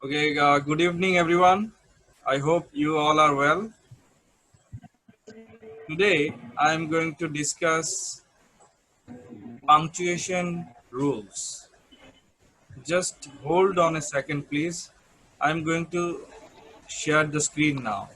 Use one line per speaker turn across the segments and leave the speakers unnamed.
Okay, good evening, everyone. I hope you all are well. Today, I am going to discuss punctuation rules. Just hold on a second, please. I'm going to share the screen now.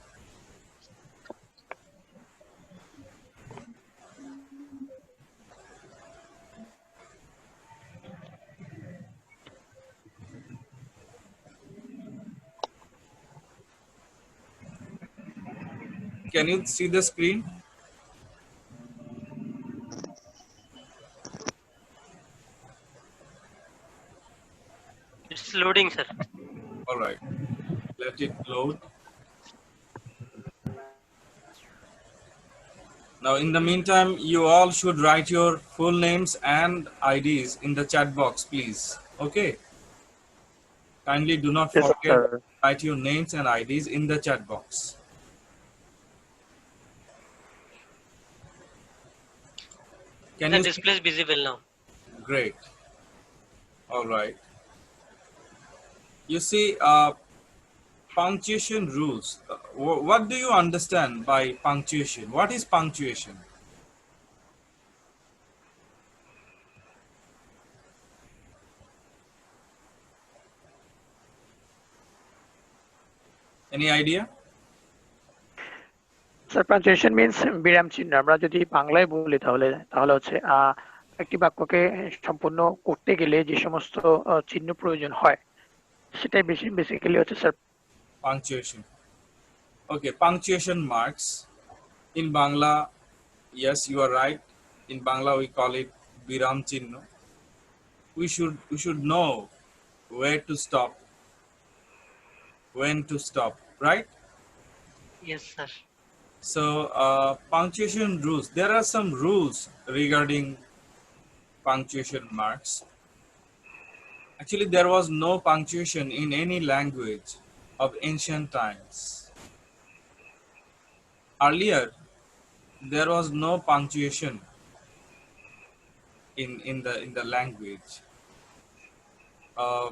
Can you see the screen?
It's loading, sir.
All right, let it load. Now, in the meantime, you all should write your full names and IDs in the chat box, please. Okay, kindly do not
Yes,
forget to
sir.
write your names and IDs in the chat box. Can
The
you see?
display is visible now.
Great. All right. You see, punctuation rules. What do you understand by punctuation? What is punctuation? Any idea?
Sir punctuation means বিরাম চিহ্ন। আমরা যদি বাংলায় বলি তাহলে তাহলে হচ্ছে একটি বাক্যকে সম্পূর্ণ করতে গেলে যে সমস্ত চিহ্ন প্রয়োজন হয় সেটাই বেসিক্যালি হচ্ছে sir.
Punctuation. Okay, punctuation marks. In Bangla, yes, you are right. In Bangla, we call it biram chinno. We should know where to stop, when to stop, right?
Yes, sir.
So, punctuation rules. There are some rules regarding punctuation marks. Actually, there was no punctuation in any language of ancient times. Earlier, there was no punctuation in the language. Uh,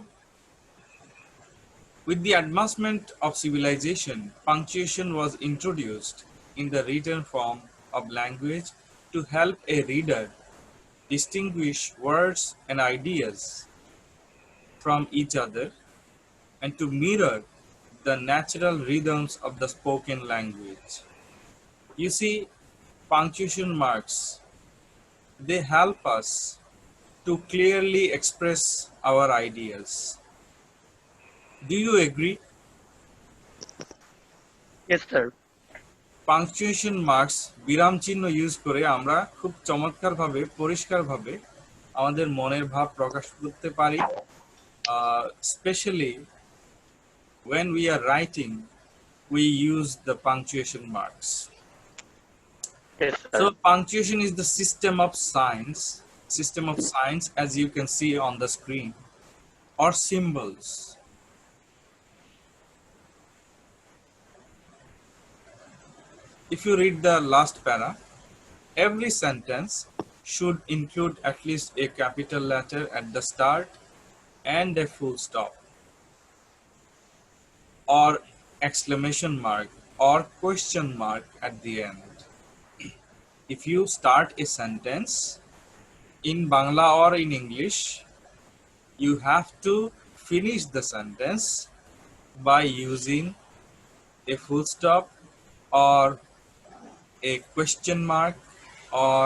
with the advancement of civilization, punctuation was introduced in the written form of language to help a reader distinguish words and ideas from each other and to mirror the natural rhythms of the spoken language. You see, punctuation marks, they help us to clearly express our ideas. Do you agree?
Yes sir.
Punctuation marks বিরাম চিহ্ন use করে আমরা খুব চমৎকারভাবে পরিষ্কারভাবে আমাদের মনের ভাব প্রকাশ করতে পারি, specially when we are writing we use the punctuation marks.
Yes sir.
So punctuation is the system of science as you can see on the screen, or symbols. If you read the last para, every sentence should include at least a capital letter at the start and a full stop, or exclamation mark or question mark at the end. If you start a sentence in Bangla or in English, you have to finish the sentence by using a full stop or a question mark or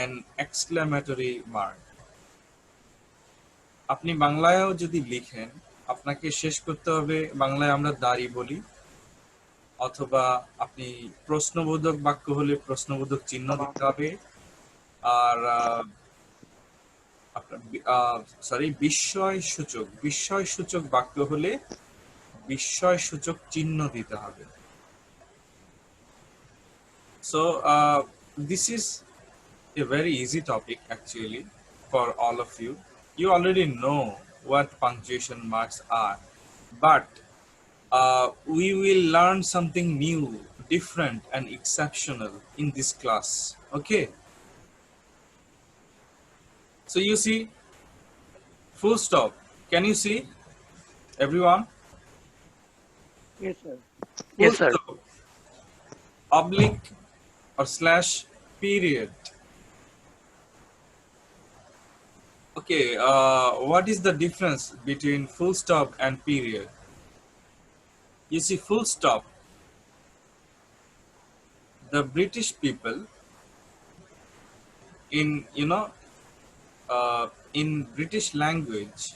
an exclamatory mark. আপনি বাংলায়ও যদি লিখেন, আপনাকে শেষ করতে হবে, বাংলায় আমরা দাড়ি বলি, অথবা আপনি প্রশ্নবোধক বাক্য হলে প্রশ্নবোধক চিহ্ন দিতে হবে, আর বিস্ময়সূচক বাক্য হলে বিস্ময়সূচক চিহ্ন দিতে হবে. So this is a very easy topic actually for all of you. You already know what punctuation marks are, but we will learn something new, different, and exceptional in this class. Okay. So you see, full stop. Can you see? Everyone?
Yes, sir.
Full
Yes, sir.
stop, oblique or slash, period. Okay, what is the difference between full stop and period? You see, full stop, the British people in, in British language,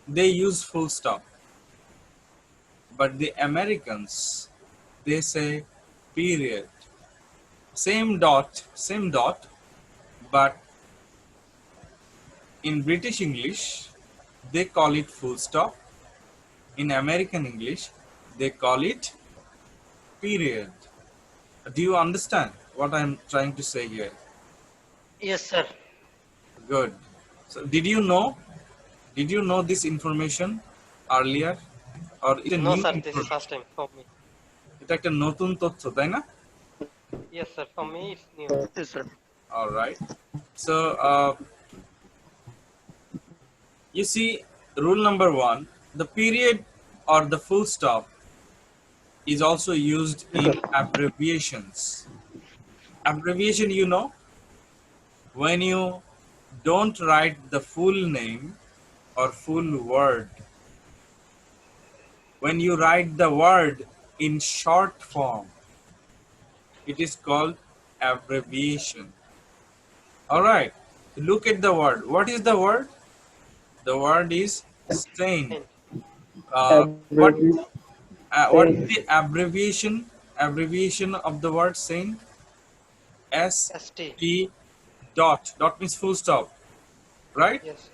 they use full stop. But the Americans, they say period. Same dot, but in British English, they call it full stop. In American English, they call it period. Do you understand what I'm trying to say here?
Yes, sir.
Good. So, did you know this information earlier, or it's a
No,
new
sir. This is first
information?
time for me.
এটা একটা নতুন তথ্য, তাই না?
Yes, sir. For me, it's new.
Yes, sir.
All right. So, you see, rule number 1, the period or the full stop is also used in abbreviations. Abbreviation, when you don't write the full name or full word, when you write the word in short form, it is called abbreviation. All right, look at the word. What is the word? The word is saint.
Saint.
uh, what what is
Saint.
the abbreviation of the word saint?
ST.
St. Dot means full stop, right?
Yes, sir.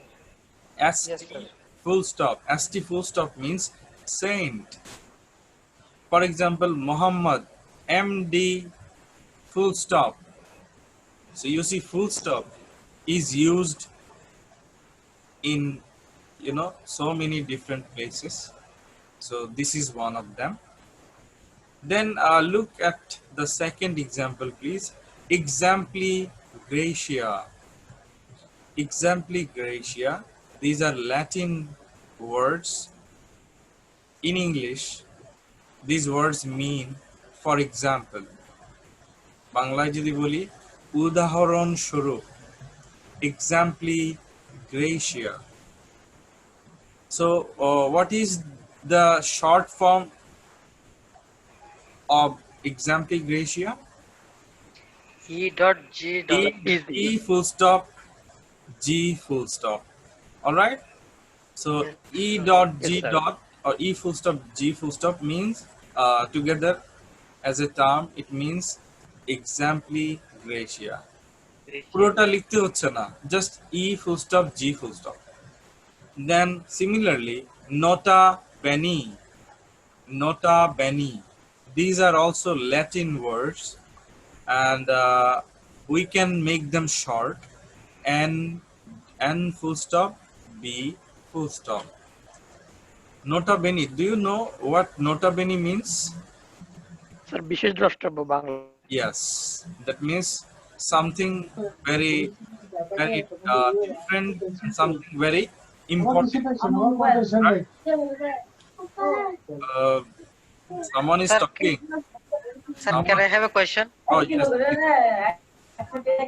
Yes,
St
sir.
full stop. St full stop means saint. For example, Muhammad, MD full stop. So you see, full stop is used in, so many different places. So this is one of them. Then look at the second example, please. Exempli gratia. Exempli gratia. These are Latin words. In English, these words mean, for example. বাংলায় যদি বলি, উদাহরণ স্বরূপ, exempli gratia. So what is the short form of exempli gratia?
E dot G dot.
E full stop, G full stop. All right. So
Yes,
E
sir.
dot G
Yes, sir.
dot or E full stop, G full stop means together as a term, it means exempli gratia. পুরোটা লিখতে হচ্ছে না, just E full stop, G full stop. Then similarly, nota bene. These are also Latin words, and we can make them short. N full stop, B full stop. Nota bene. Do you know what nota bene means?
Sir, বিশেষ দ্রষ্টব্য Bangla.
Yes, that means something very, very different, something very important. Right? Uh, someone is
Sir,
talking.
Sir, can I have a question?
Oh yes. Okay.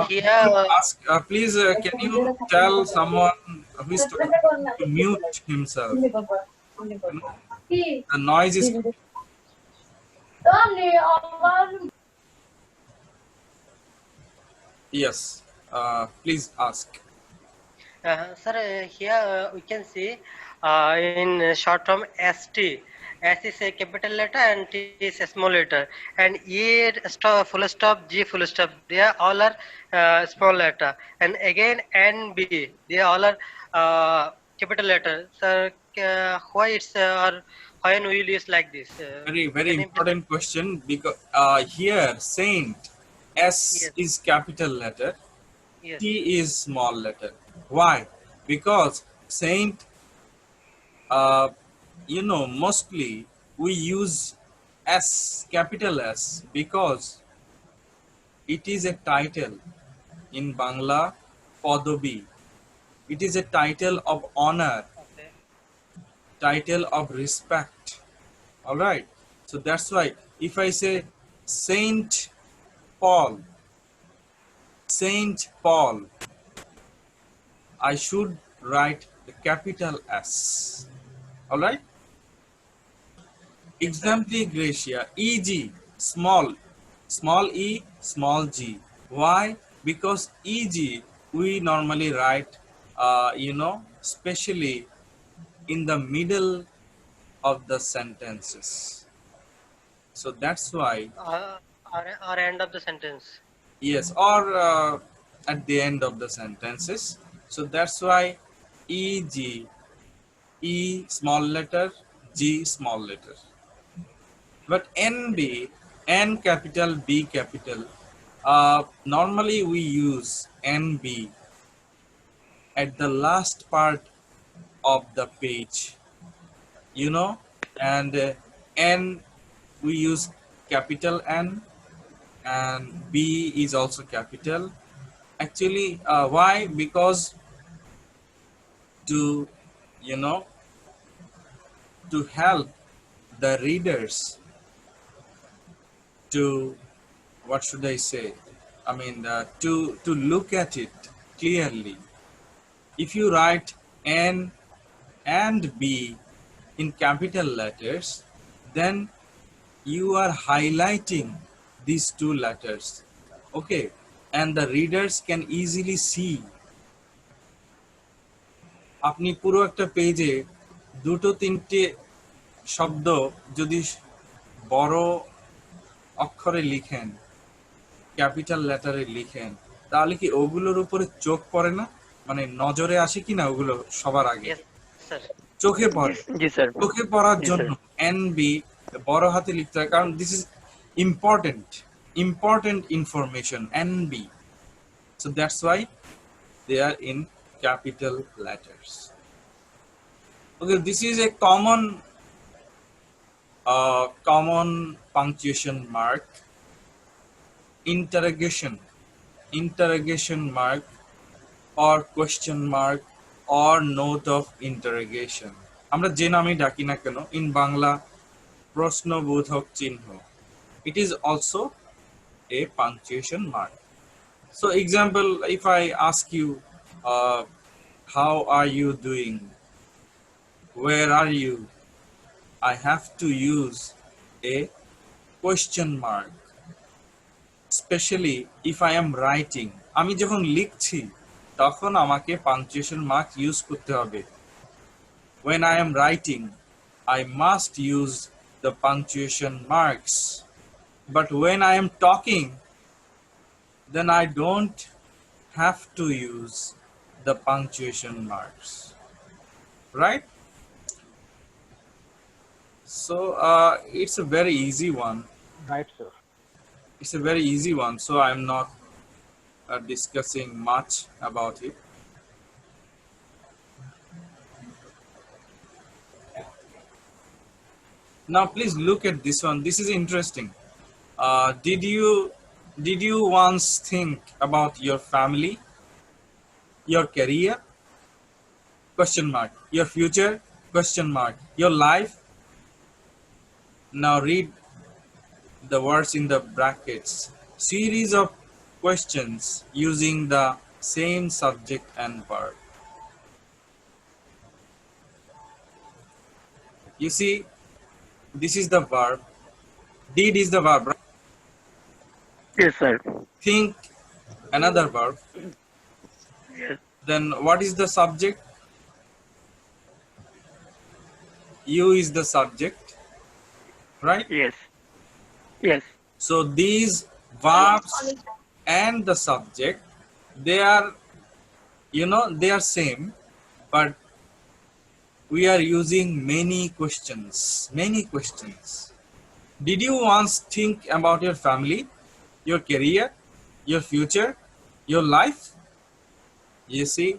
Here,
Ask. Please, can you tell someone who is talking to mute himself? The noise is. Yes. Please ask.
sir, here we can see in short form ST. S is a capital letter and T is a small letter. And E stop, full stop, G full stop. They are all are small letter. And again N B. They all are capital letter. Sir, why it's or why we will use like this?
Very, very
Can you-
important question, because here saint, S
Yes.
is capital letter,
Yes.
T is small letter. Why? Because saint, mostly we use S, capital S, because it is a title in Bangla, Podobi. It is a title of honor.
Okay.
title of respect. All right. So that's why if I say Saint Paul, Saint Paul, I should write the capital S. All right.
Yes, sir.
Exempli Gracia, EG, small e, small g. Why? Because EG we normally write, especially in the middle of the sentences. So that's why,
Or end of the sentence.
yes, or at the end of the sentences. So that's why EG, E small letter, G small letter. But NB, N capital, B capital, normally we use NB at the last part of the page, you know, and N we use capital N, and B is also capital. Actually, why? Because to, you know, to help the readers to, what should I say? I mean, to look at it clearly. If you write N and B in capital letters, then you are highlighting these two letters. Okay, and the readers can easily see. আপনি পুরো একটা পেজে দুটো তিনটে শব্দ যদি বড় অক্ষরে লিখেন, ক্যাপিটাল লেটারে লিখেন, তাহলে কি ওগুলোর উপরে চোখ পড়ে না? মানে নজরে আসে কিনা ওগুলো সবার আগে?
Yes, sir.
চোখে পড়ে।
জি স্যার।
চোখে পড়ার
জি
জন্য
স্যার।
এনবি বড় হাতে লিখতে হয়, কারণ this is important information, NB. So that's why they are in capital letters. Okay, this is a common punctuation mark. Interrogation mark or question mark or note of interrogation. আমরা যে নামই ডাকি না কেন, in বাংলা প্রশ্নবোধক চিহ্ন. It is also a punctuation mark. So example, if I ask you, how are you doing? Where are you? I have to use a question mark. Especially if I am writing. আমি যখন লিখছি তখন আমাকে punctuation mark use করতে হবে. When I am writing, I must use the punctuation marks. But when I am talking, then I don't have to use the punctuation marks. Right? So it's a very easy one.
Right, sir.
It's a very easy one, so I'm not discussing much about it. Now please look at this one. This is interesting. Did you once think about your family, your career? Question mark. Your future? Question mark. Your life? Now read the words in the brackets. Series of questions using the same subject and verb. You see, this is the verb. Did is the verb, right?
Yes, sir.
Think, another verb.
Yes.
Then what is the subject? You is the subject, right?
Yes. Yes.
So these verbs and the subject, they are, they are same, but we are using many questions. Did you once think about your family, your career, your future, your life? You see,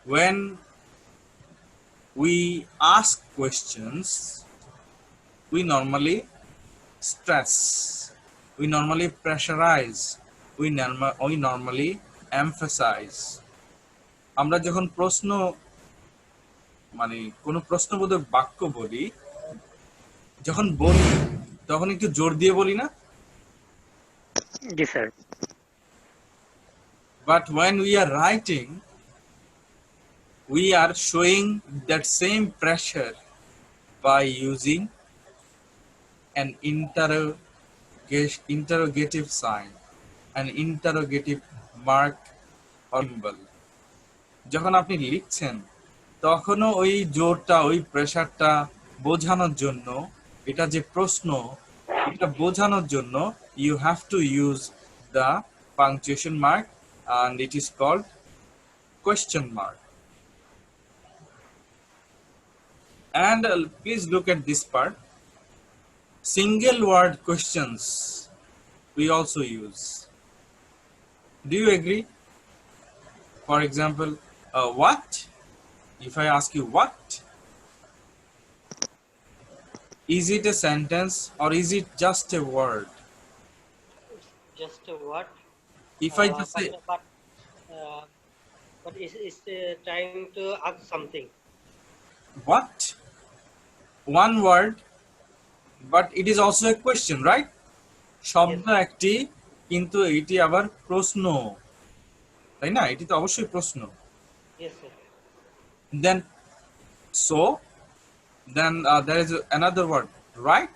when we ask questions, we normally stress, we normally pressurize, we normally emphasize. আমরা যখন প্রশ্ন মানে কোনো প্রশ্নবোধক বাক্য বলি, যখন বলি তখন একটু জোর দিয়ে বলি না?
জি sir.
But when we are writing, we are showing that same pressure by using an interrogative sign, an interrogative mark or symbol. যখন আপনি লিখছেন তখনও ওই জোরটা, ওই প্রেসারটা বোঝানোর জন্য, এটা যে প্রশ্ন, এটা বোঝানোর জন্য you have to use the punctuation mark, and it is called question mark. And please look at this part. Single word questions we also use. Do you agree? For example, what? If I ask you what, is it a sentence or is it just a word?
Just a what?
If I just say
But is trying to ask something.
what, one word, but it is also a question, right? শব্দ একটি, কিন্তু এটি আবার প্রশ্ন, তাই না? এটি তো অবশ্যই প্রশ্ন।
Yes, sir.
Then there is another word, right?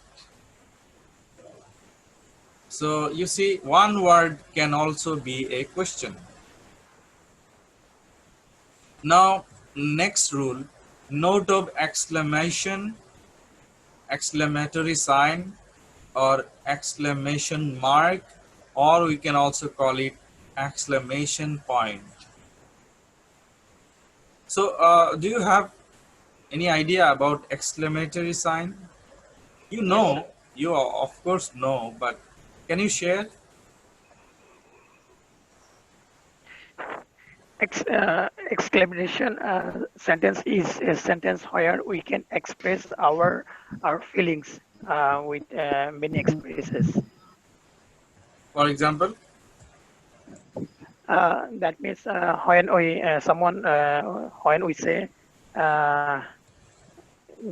So you see, one word can also be a question. Now, next rule, note of exclamation, exclamatory sign, or exclamation mark, or we can also call it exclamation point. So do you have any idea about exclamatory sign? You know,
Yes,
you of course know, but can you share?
Exclamation sentence is a sentence where we can express our feelings with many expresses.
For example,
That means when we when we say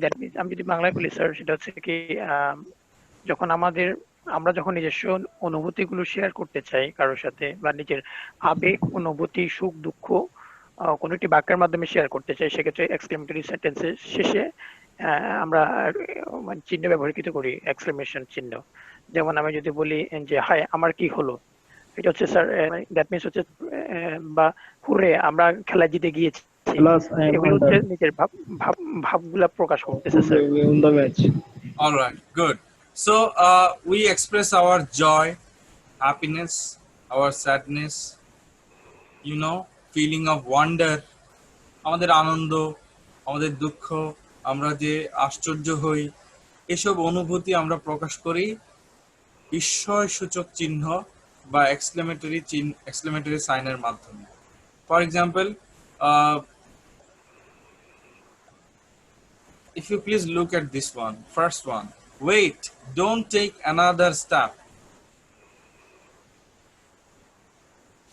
that means আমি যদি বাংলায় বলি sir, সেটা হচ্ছে কি যখন আমরা যখন নিজস্ব অনুভূতিগুলো শেয়ার করতে চাই কারোর সাথে, বা নিজের আবেগ, অনুভূতি, সুখ, দুঃখ কোনো একটি বাক্যের মাধ্যমে শেয়ার করতে চাই, সেক্ষেত্রে এক্সক্লেমেটরি সেন্টেন্সের শেষে আমরা মানে চিহ্ন ব্যবহৃত করি, এক্সক্লেমেশন চিহ্ন। যেমন আমি যদি বলি যে হায় আমার কি হলো, এটা হচ্ছে স্যার দ্যাট মিনস হচ্ছে বা হুররে আমরা খেলা জিতে গিয়েছি,
Plus, I am
এগুলো হচ্ছে
under.
নিজের ভাবগুলা প্রকাশ করতেছে sir.
We won the match.
all right, good. So we express our joy, happiness, our sadness, feeling of wonder, আমাদের আনন্দ, আমাদের দুঃখ, আমরা যে আশ্চর্য হই, এসব অনুভূতি আমরা প্রকাশ করি বিস্ময়সূচক চিহ্ন বা এক্সক্লেমেটরি সাইনের মাধ্যমে। For example, if you please look at this one, first one, wait, don't take another step.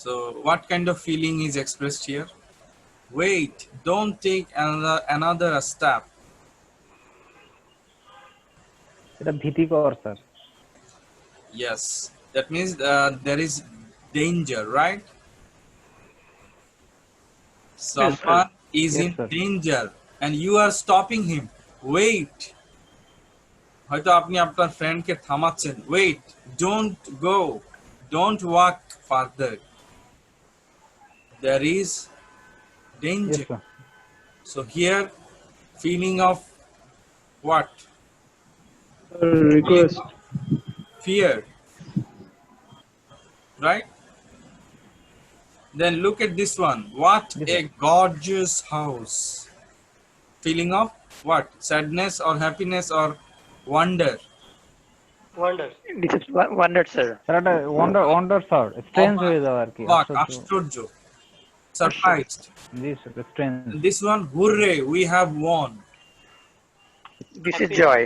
So what kind of feeling is expressed here? Wait, don't take another step.
এটা ভীতিকর sir.
Yes, that means there is danger, right? Someone is
Yes,
in
sir.
danger and you are stopping him. Wait. হয়তো আপনি আপনার ফ্রেন্ডকে থামাচ্ছেন, wait, don't go, don't walk further. There is danger.
Yes, sir.
So here, feeling of what?
Request.
Fear, right? Then look at this one. What
Yes,
a
sir.
gorgeous house. Feeling of what? Sadness or happiness or wonder?
Wonder.
This is wonder sir.
Sir এটা wonder sir, strange হয়ে যাওয়া আর কি,
অবাক,
আশ্চর্য।
আশ্চর্য, surprised.
জি sir, strange.
This one, hooray, we have won.
This is joy.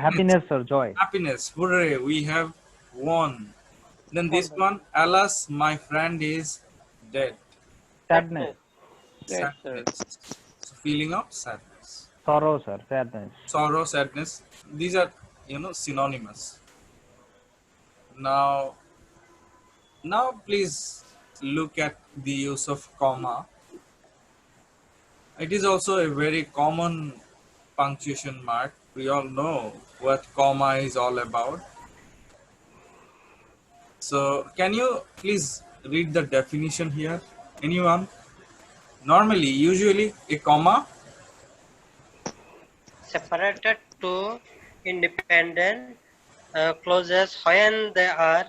Happiness sir, জয়।
Happiness, hooray, we have won. Then this one, alas, my friend is dead.
Sadness.
Yes, sir.
Sadness. feeling of sadness.
Sorrow, sir. Sadness.
Sorrow, sadness, these are synonymous. Now, please look at the use of comma. It is also a very common punctuation mark. We all know what comma is all about. So can you please read the definition here? Anyone? Normally, usually a comma,
Separated two independent clauses when they are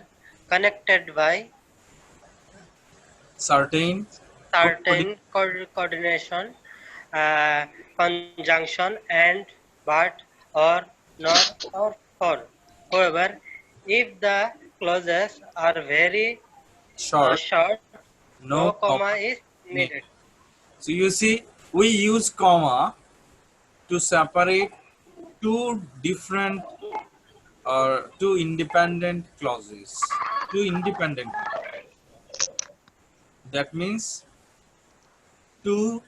connected by
certain,
certain coordination, conjunction, and but or not or for. However, if the clauses are very
short,
short, no
no
comma
comma
is
needed.
needed.
So you see, we use comma to separate two different or two independent clauses. Two independent. That means two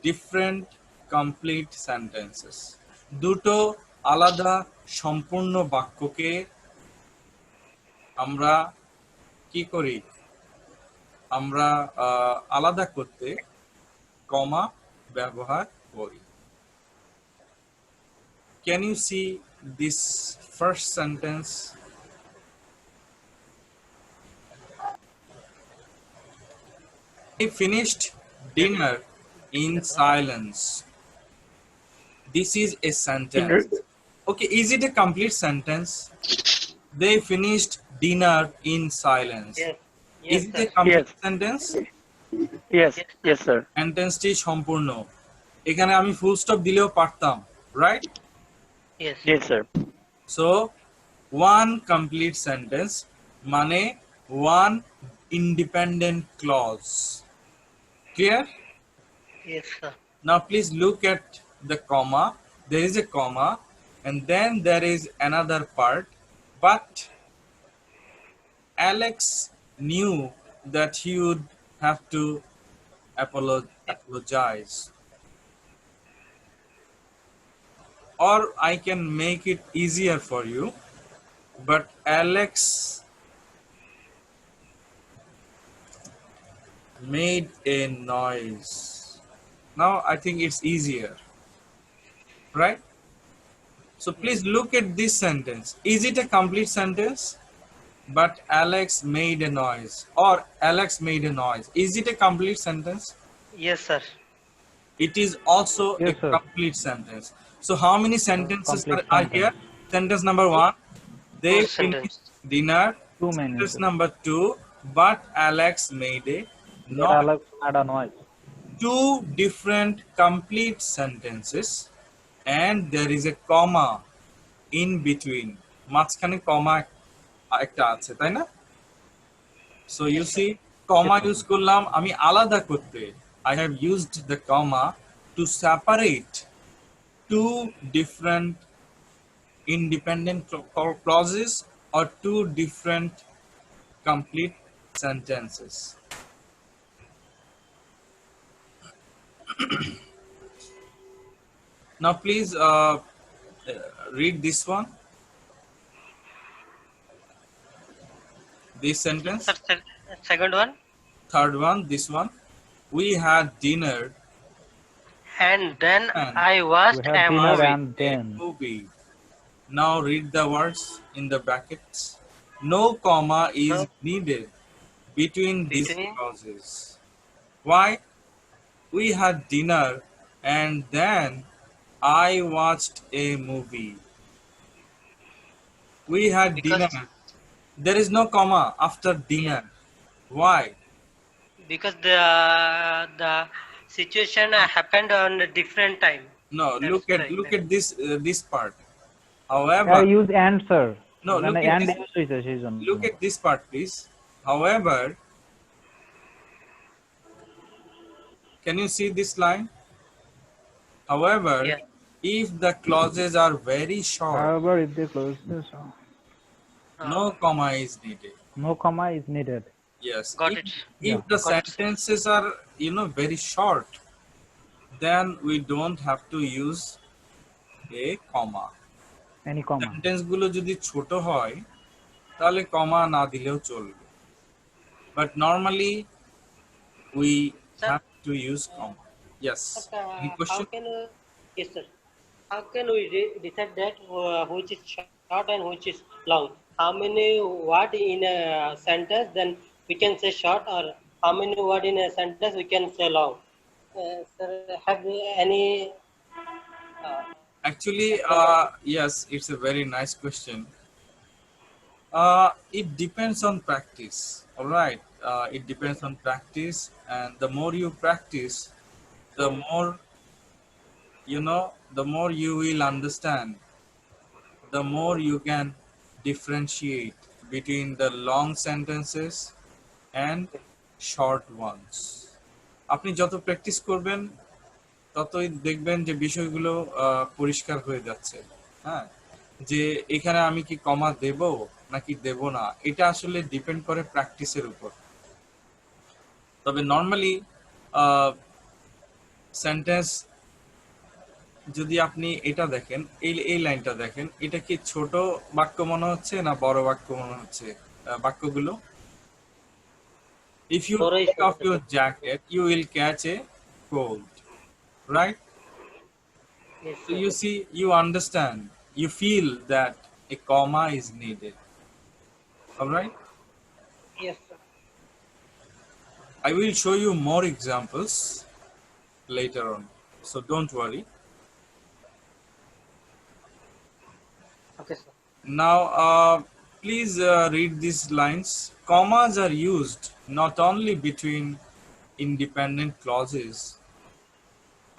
different complete sentences. দুটো আলাদা সম্পূর্ণ বাক্যকে আমরা কি করি? আমরা আলাদা করতে কমা ব্যবহার করি। Can you see this first sentence? He finished dinner in silence. This is a sentence. Okay, is it a complete sentence? They finished dinner in silence.
Yes.
Is
Yes,
it a
sir.
complete
Yes.
sentence?
yes sir.
সেন্টেন্সটি সম্পূর্ণ। এখানে আমি full stop দিলেও পারতাম, right?
Yes sir.
So one complete sentence মানে one independent clause. Clear?
Yes, sir.
Now please look at the comma. There is a comma and then there is another part, but Alex knew that he would have to apologize. Or I can make it easier for you, but Alex made a noise. Now I think it's easier, right? So please look at this sentence. Is it a complete sentence? But Alex made a noise, or Alex made a noise. Is it a complete sentence?
Yes, sir.
It is also
Yes,
a
sir.
complete sentence. So how many sentences
Complete
are here? Sentence number one, they
Two
finished
sentences.
dinner.
Too many.
Sentence
sir.
number two, but Alex made a
But
noise.
Alex made a noise.
Two different complete sentences, and there is a comma in between. মাঝখানে comma একটা আছে, তাই না? So you see, comma use করলাম আমি আলাদা করতে। I have used the comma to separate two different independent clauses or two different complete sentences. Now please read this one. This sentence.
Sir, second one.
Third one, this one. We had dinner.
And then
And
I watched
We had
a
dinner
movie.
and
A
then.
movie. Now read the words in the brackets. No comma is
No.
needed between these
Between?
clauses. Why? We had dinner and then I watched a movie. We had
Because-
dinner. There is no comma after dinner. Why?
Because the situation happened on a different time.
No,
That's
look
right.
at this part.
I
However,
use and, sir.
No,
When
look
I
at
and
this.
use হইছে সেজন্য।
look at this part, please. However, can you see this line? However,
Yeah.
if the clauses are very short,
However, if they close this,
no comma is needed.
no comma is needed.
Yes.
Got
if,
it.
If
Yeah.
the
Got it.
sentences are very short, then we don't have to use a comma.
Any comma.
Sentence গুলো যদি ছোট হয় তাহলে কমা না দিলেও চলবে, but normally we
Sir,
have to use comma. Yes, any
how
question?
can yes, sir. How can we decide that which is short and which is long? How many word in a sentence then we can say short, or how many word in a sentence we can say long? Sir, have you any uh,
Actually,
explanation?
yes, it's a very nice question. It depends on practice. All right, it
Yes,
depends
sir.
on practice, and the more you practice, the more the more you will understand, the more you can differentiate between the long sentences and short ones. আপনি যত practice করবেন ততই দেখবেন যে বিষয়গুলো পরিষ্কার হয়ে যাচ্ছে। হ্যাঁ, যে এখানে আমি কি কমা দেব নাকি দেব না, এটা আসলে ডিপেন্ড করে প্র্যাকটিসের উপর। তবে নর্মালি সেন্টেন্স যদি আপনি এটা দেখেন, এই লাইনটা দেখেন, এটা কি ছোট বাক্য মনে হচ্ছে না বড় বাক্য মনে হচ্ছে বাক্যগুলো? If you
Boro is
take off
sir.
your jacket, you will catch a cold, right?
Yes,
So
sir.
you see, you understand, you feel that a comma is needed. All right?
Yes, sir.
I will show you more examples later on, so don't worry.
Okay, sir.
Now, please read these lines. Commas are used not only between independent clauses,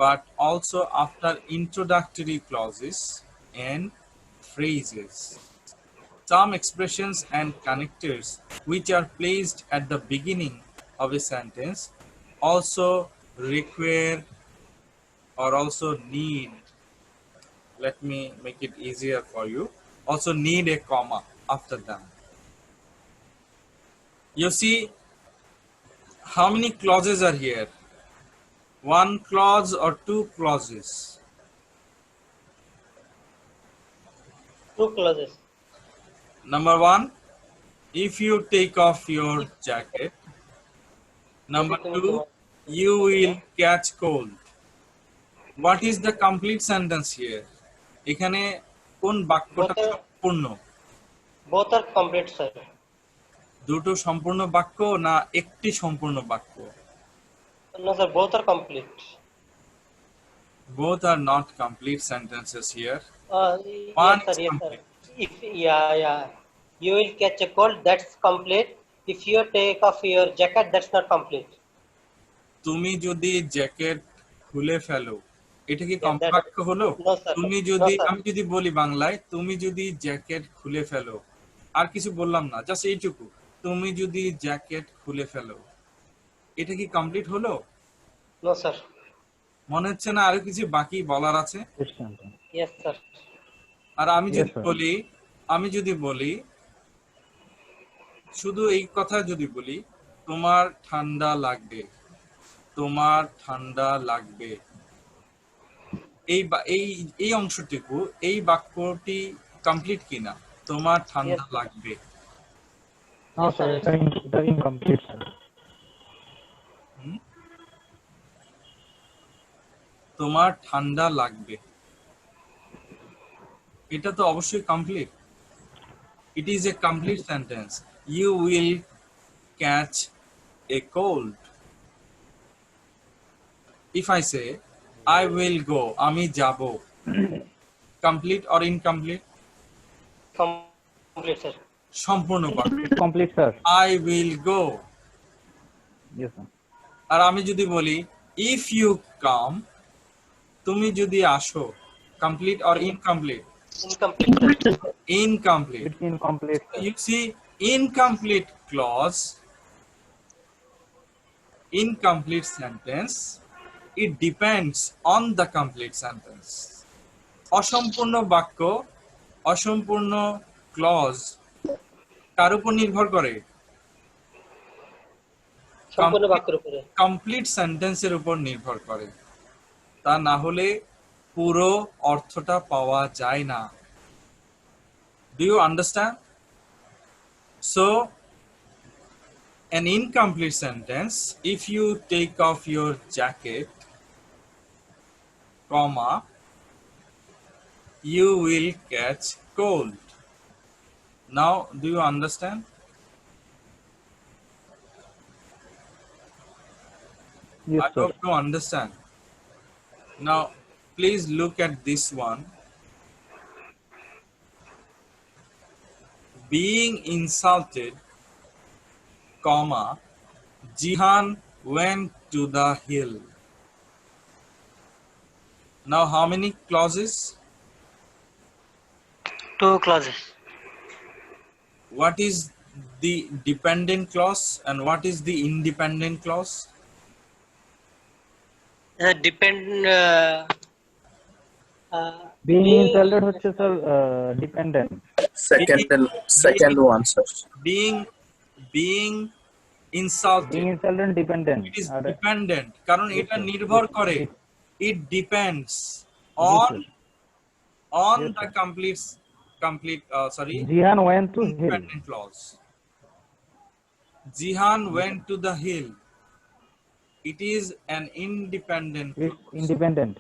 but also after introductory clauses and phrases. Some expressions and connectors which are placed at the beginning of a sentence also require or also need, let me make it easier for you, also need a comma after them. You see, how many clauses are here? One clause or two clauses?
Two clauses.
Number one, if you take off your jacket. Number two, you will catch cold. What is the complete sentence here? এখানে কোন বাক্যটা
Both are
সম্পূর্ণ?
complete, sir.
দুটো সম্পূর্ণ বাক্য না একটি সম্পূর্ণ বাক্য?
No, sir. Both are complete.
Both are not complete sentences here.
Yes,
One
sir.
is
Yes, sir.
complete.
If yeah, you will catch a cold. That's complete. If you take off your jacket, that's not complete.
তুমি যদি jacket খুলে ফেলো, এটা কি
Yeah, that.
বাক্য হলো?
No, sir.
তুমি
No,
যদি,
sir.
আমি যদি বলি বাংলায়, তুমি যদি জ্যাকেট খুলে ফেলো, আর কিছু বললাম না, জাস্ট এইটুকু, তুমি যদি জ্যাকেট খুলে ফেলো, এটা কি কমপ্লিট হলো?
No, sir.
মনে হচ্ছে না আরো কিছু বাকি বলার আছে?
This sentence.
Yes, sir.
আর আমি
Yes,
যদি
sir.
বলি, আমি যদি বলি, শুধু এই কথা যদি বলি, তোমার ঠান্ডা লাগবে, তোমার ঠান্ডা লাগবে, এই এই এই অংশটুকু, এই বাক্যটি কমপ্লিট কিনা? তোমার ঠান্ডা
Yes, sir.
লাগবে।
No,
Yes,
sir.
sir.
It's incomplete, sir.
হুম? তোমার ঠান্ডা লাগবে, এটা তো অবশ্যই complete. It is a complete sentence. You will catch a cold. If I say, I will go, আমি যাব, complete or incomplete?
Complete, sir.
সম্পূর্ণ বাক্য।
It's complete, sir.
I will go.
Yes, sir.
আর আমি যদি বলি, if you come, তুমি যদি আসো, complete or incomplete?
Incomplete, sir.
Incomplete.
It's incomplete, sir.
You see, incomplete clause, incomplete sentence, it depends on the complete sentence. অসম্পূর্ণ বাক্য, অসম্পূর্ণ clause কার উপর নির্ভর করে?
সম্পূর্ণ বাক্যের উপরে।
কমপ্লিট সেন্টেন্সের উপর নির্ভর করে। তা না হলে পুরো অর্থটা পাওয়া যায় না। Do you understand? So an incomplete sentence, if you take off your jacket, comma, you will catch cold. Now, do you understand?
Yes,
I
sir.
hope you understand. Now, please look at this one. Being insulted, comma, Jihan went to the hill. Now, how many clauses?
2 clauses.
What is the dependent clause and what is the independent clause?
Depend.
Being insulted হচ্ছে sir dependent.
Second one, sir.
being insulted,
Being insulted dependent.
it is
আর
dependent কারণ
Yes,
এটা
sir.
নির্ভর
Yes,
করে,
yes.
it depends
Yes,
on
sir. Yes,
the
sir.
complete sorry,
Jihan went to hill.
independent clause. Jihan went to the hill. It is an independent
It's
clause
independent.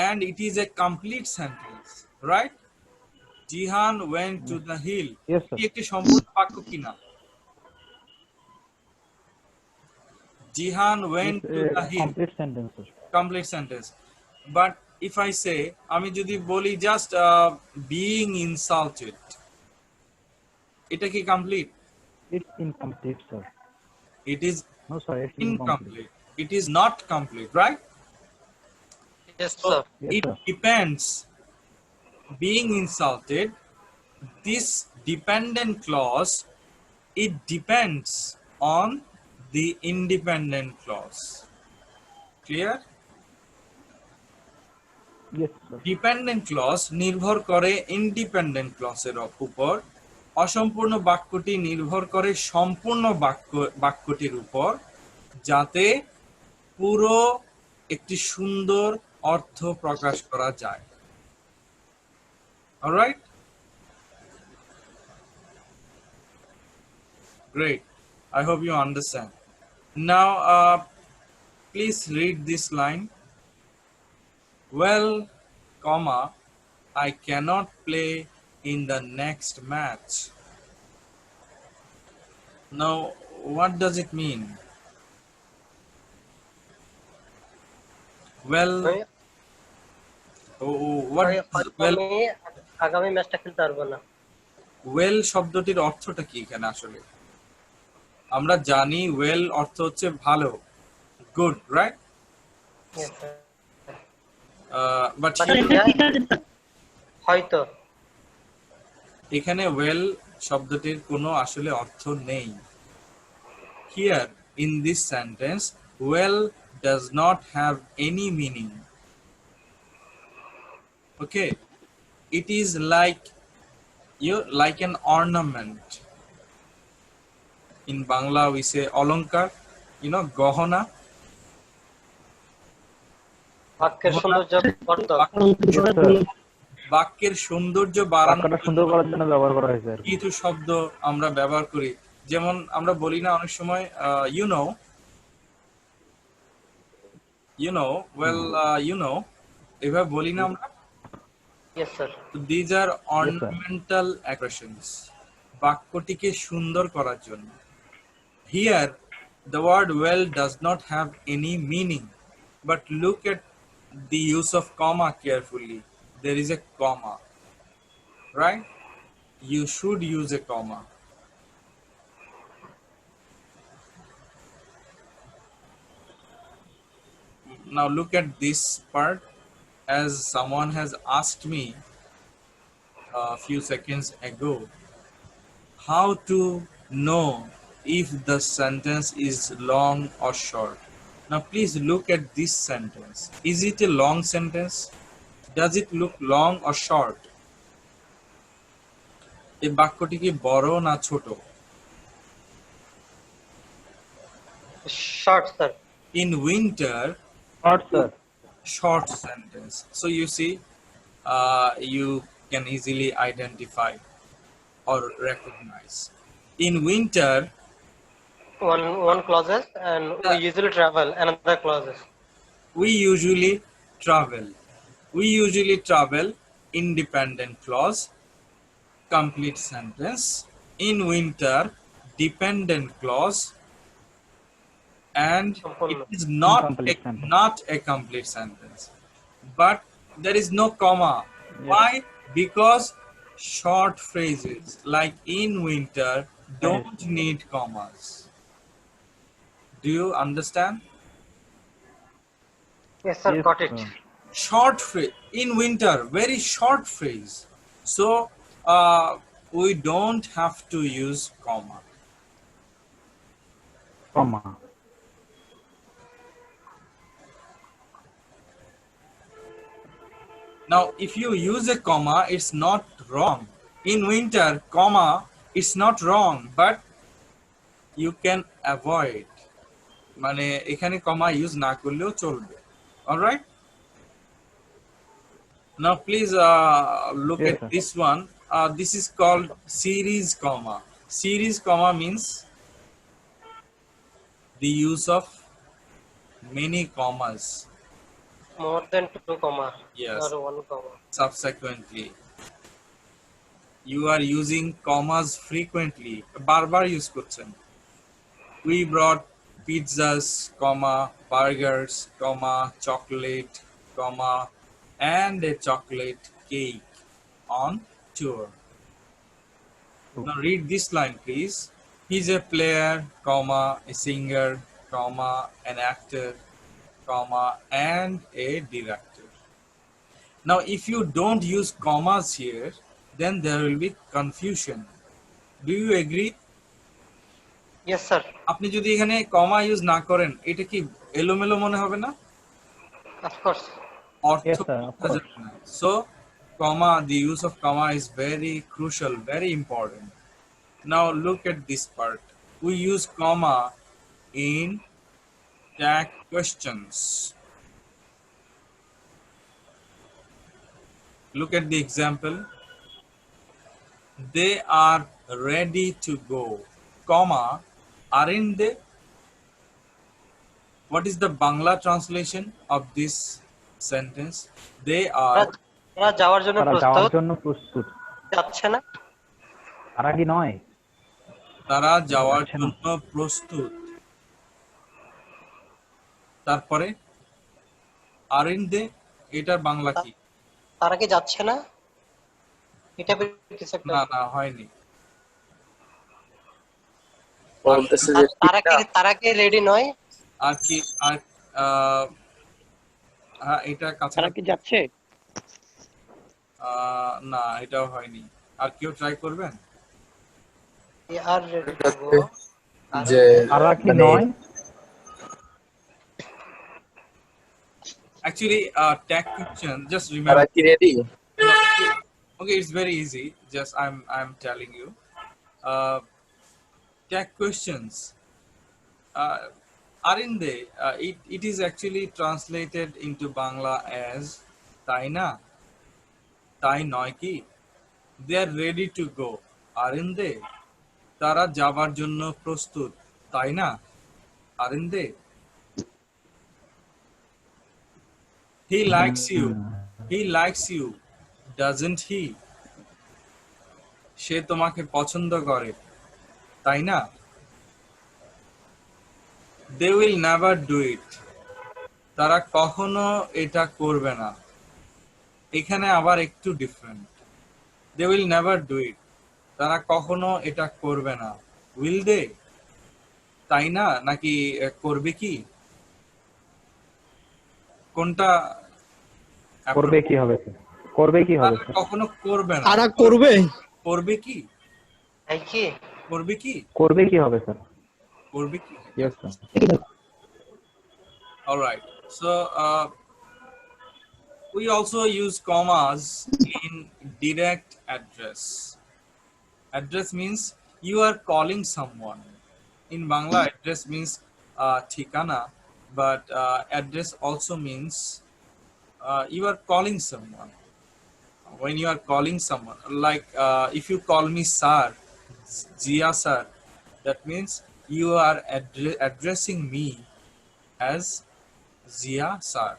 and it is a complete sentence, right? Jihan went to the hill.
Yes, sir.
এটি একটি সম্পূর্ণ বাক্য কিনা? Jihan went
It's
to the
a
hill.
complete sentence, sir.
Complete sentence. But if I say, আমি যদি বলি just being insulted, এটা কি complete?
It's incomplete, sir.
It is
No, sir. It's
incomplete. It is not complete, right?
Yes,
So
sir.
Yes,
it
sir.
depends. Being insulted, this dependent clause, it depends on the independent clause. Clear?
Yes, sir.
Dependent clause নির্ভর করে independent ক্লজের উপর, অসম্পূর্ণ বাক্যটি নির্ভর করে সম্পূর্ণ বাক্যটির উপর, যাতে পুরো একটি সুন্দর অর্থ প্রকাশ করা যায়। Alright, great. I hope you understand. Now, please read this line. Well, comma, I cannot play in the next match. Now, what does it mean? Well, what does
আমি আগামী ম্যাচটা খেলতে পারবো না।
well শব্দটির অর্থটা কি এখানে আসলে? আমরা জানি well অর্থ হচ্ছে ভালো, good, right?
Yes, sir.
But
But
here,
হয়তো
এখানে well শব্দটির কোনো আসলে অর্থ নেই। Here in this sentence, well does not have any meaning. Okay, it is like like an ornament. In Bangla we say olankar, গহনা।
বাক্যের সৌন্দর্য বর্ধক।
Yes, sir.
বাক্যের সৌন্দর্য বাড়ানোর
বাক্যটা সুন্দর করার জন্য ব্যবহার করা হয়েছে আর কি।
কিছু শব্দ আমরা ব্যবহার করি, যেমন আমরা বলি না অনেক সময় এভাবে বলি না আমরা।
Yes, sir.
These are ornamental expressions, বাক্যটিকে সুন্দর করার জন্য। Here the word well does not have any meaning, but look at the use of comma carefully. There is a comma, right? You should use a comma. Now look at this part. As someone has asked me a few seconds ago, how to know if the sentence is long or short. Now please look at this sentence. Is it a long sentence? Does it look long or short? এই বাক্যটি কি বড় না ছোট?
Short, sir.
In winter,
Short, sir.
short sentence. So you see, you can easily identify or recognize. In winter,
One clauses, and we
uh,
usually travel. Another clauses.
we usually travel. We usually travel, independent clause, complete sentence. In winter, dependent clause, and it
সম্পূর্ণ।
is not a
incomplete sentence.
not a complete sentence. But there is no comma.
Yes,
Why? Because short phrases like in winter
right.
don't need commas. Do you understand?
Yes, sir.
Yes,
Got it.
sir.
Short phrase in winter, very short phrase. So we don't have to use comma.
Comma.
Now, if you use a comma, it's not wrong. In winter, comma, it's not wrong, but you can avoid. মানে এখানে comma use না করলেও চলবে. All right? Now, please look
Yes,
at
sir.
this one. This is called series comma. Series comma means the use of many commas.
More than 2 comma
Yes,
or 1 comma.
subsequently. You are using commas frequently. বারবার use করছেন. We brought pizzas, comma, burgers, comma, chocolate, comma, and a chocolate cake on tour. Now read this line, please. He's a player, comma, a singer, comma, an actor, comma, and a director. Now, if you don't use commas here, then there will be confusion. Do you agree?
Yes, sir.
আপনি যদি এখানে কমা use না করেন, এটা কি এলোমেলো মনে হবে না?
Of course.
অর্থ
Yes, sir, of
বোঝা
course.
যাবে না। So, comma, the use of comma is very crucial, very important. Now, look at this part. We use comma in tag questions. Look at the example. They are ready to go, comma, aren't they? What is the Bangla translation of this sentence? They are
তারা যাওয়ার জন্য
তারা যাওয়ার
প্রস্তুত,
জন্য প্রস্তুত।
যাচ্ছে না।
তারা কি নয়?
তারা যাওয়ার
যাচ্ছে না।
জন্য প্রস্তুত। তারপরে aren't they? এটার বাংলা কি?
তারা কি যাচ্ছে না? এটা কিছু একটা।
না না হয়নি।
বলতেছে যে
তারা কি রেডি নয়?
আর কি আর আহ, হ্যাঁ এটা
তারা
কাছাকাছি।
কি যাচ্ছে?
না এটাও হয়নি। আর কেউ ট্রাই করবেন?
They are ready to go.
যে
তারা কি
মানে
নয়?
Actually, tag question. Just
তারা
remember.
কি ready?
Okay, it's very easy. Just I'm telling you. Tag questions. Aren't they? It is actually translated into Bangla as তাই না, তাই নয় কি? They are ready to go. Aren't they? তারা যাবার জন্য প্রস্তুত, তাই না? Aren't they? He likes you. He likes you. Doesn't he? সে তোমাকে পছন্দ করে, তাই না? They will never do it. তারা কখনো এটা করবে না। এখানে আবার একটু different. They will never do it. তারা কখনো এটা করবে না। Will they? তাই না, নাকি করবে কি? কোনটা
করবে কি হবে স্যার? করবে কি হবে
তারা
স্যার?
কখনো করবে না।
তারা করবে।
করবে কি?
এই কি?
করবে কি?
করবে কি হবে স্যার?
করবে কি?
Yes sir.
All right. So we also use commas in direct address. Address means you are calling someone. In Bangla, address means ঠিকানা, but address also means You are calling someone. When you are calling someone, like if you call me sir, Jia sir, that means you are addressing me as Jia sir.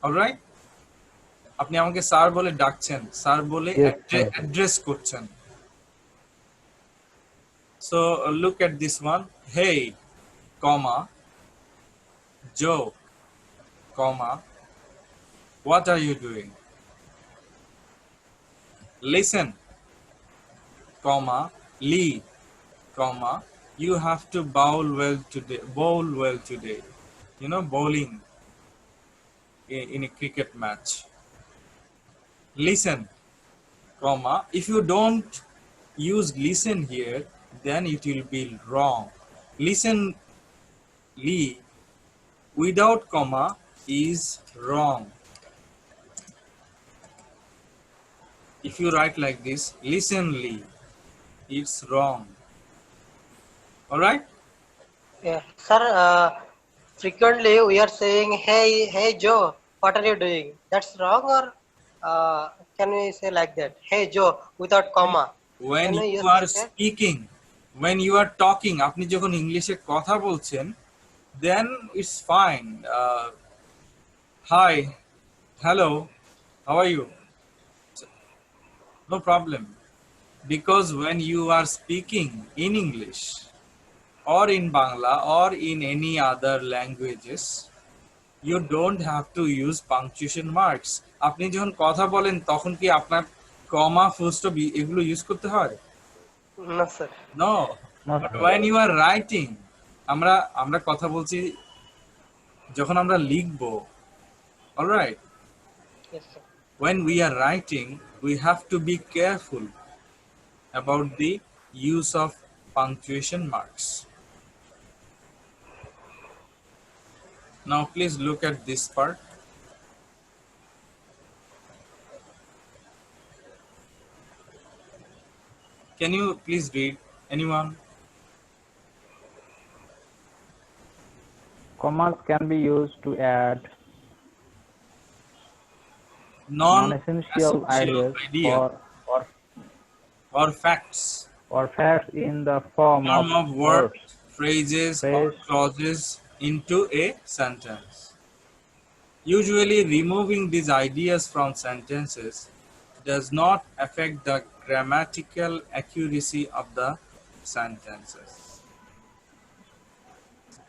Alright? আপনি আমাকে sir বলে ডাকছেন, sir বলে
Yes, sir.
Address করছেন। So look at this one. Hey, comma, Joe, comma, what are you doing? Listen, comma, Lee, comma, you have to bowl well today. Bowl well today. You know, bowling in a cricket match. Listen, comma, if you don't use listen here, then it will be wrong. Listen, Lee, without comma is wrong. If you write like this, listen, Lee, it's wrong. All right?
Yeah, sir. Frequently we are saying, "Hey, Joe, what are you doing?" That's wrong, or can we say like that? "Hey, Joe," without comma.
When
Can we
you
use
are
like that?
speaking, when you are talking, আপনি যখন ইংলিশে কথা বলছেন, then it's fine. Hi, hello, how are you? No problem. Because when you are speaking in English or in Bangla or in any other languages, you don't have to use punctuation marks. আপনি যখন কথা বলেন তখন কি আপনার কমা full stop এগুলো use করতে হয়?
No, sir.
No.
Not
But
sir.
when you are writing, আমরা আমরা কথা বলছি যখন আমরা লিখবো, all right?
Yes, sir.
When we are writing, we have to be careful about the use of punctuation marks. Now please look at this part. Can you please read? Anyone?
Commas can be used to add
Non-essential
non-essential
idea or facts,
or facts in the form
form of words,
words,
phrases, or
phrase,
clauses into a sentence. Usually, removing these ideas from sentences does not affect the grammatical accuracy of the sentences.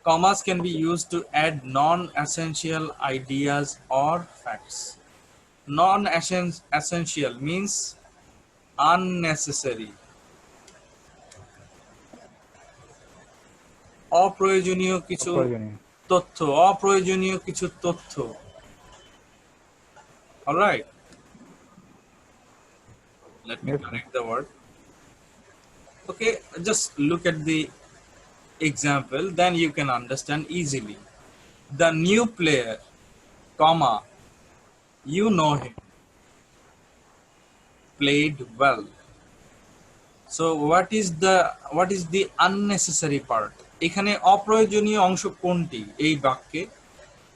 Commas can be used to add non-essential ideas or facts. Non-essential means unnecessary. অপ্রয়োজনীয় কিছু
অপ্রয়োজনীয়।
তথ্য। All right. Let me
Yes, sir.
correct the word. Okay, just look at the example, then you can understand easily. The new player, comma, you know him, played well. So what is the unnecessary part? এখানে অপ্রয়োজনীয় অংশ কোনটি এই বাক্যে?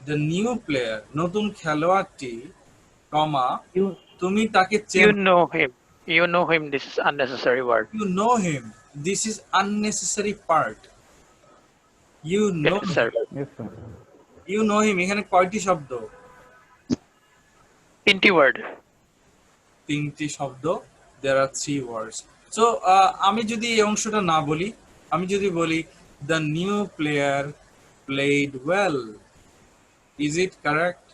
The new player, নতুন খেলোয়াড়টি, comma,
You
তুমি তাকে
You know him. You know him. This is unnecessary word.
You know him. This is unnecessary part. You know
Yes, sir.
him.
yes, sir.
You know him. এখানে কয়টি শব্দ?
Inti word.
তিনটি শব্দ. There are 3 words. So আমি যদি এই অংশটা না বলি, আমি যদি বলি the new player played well. Is it correct?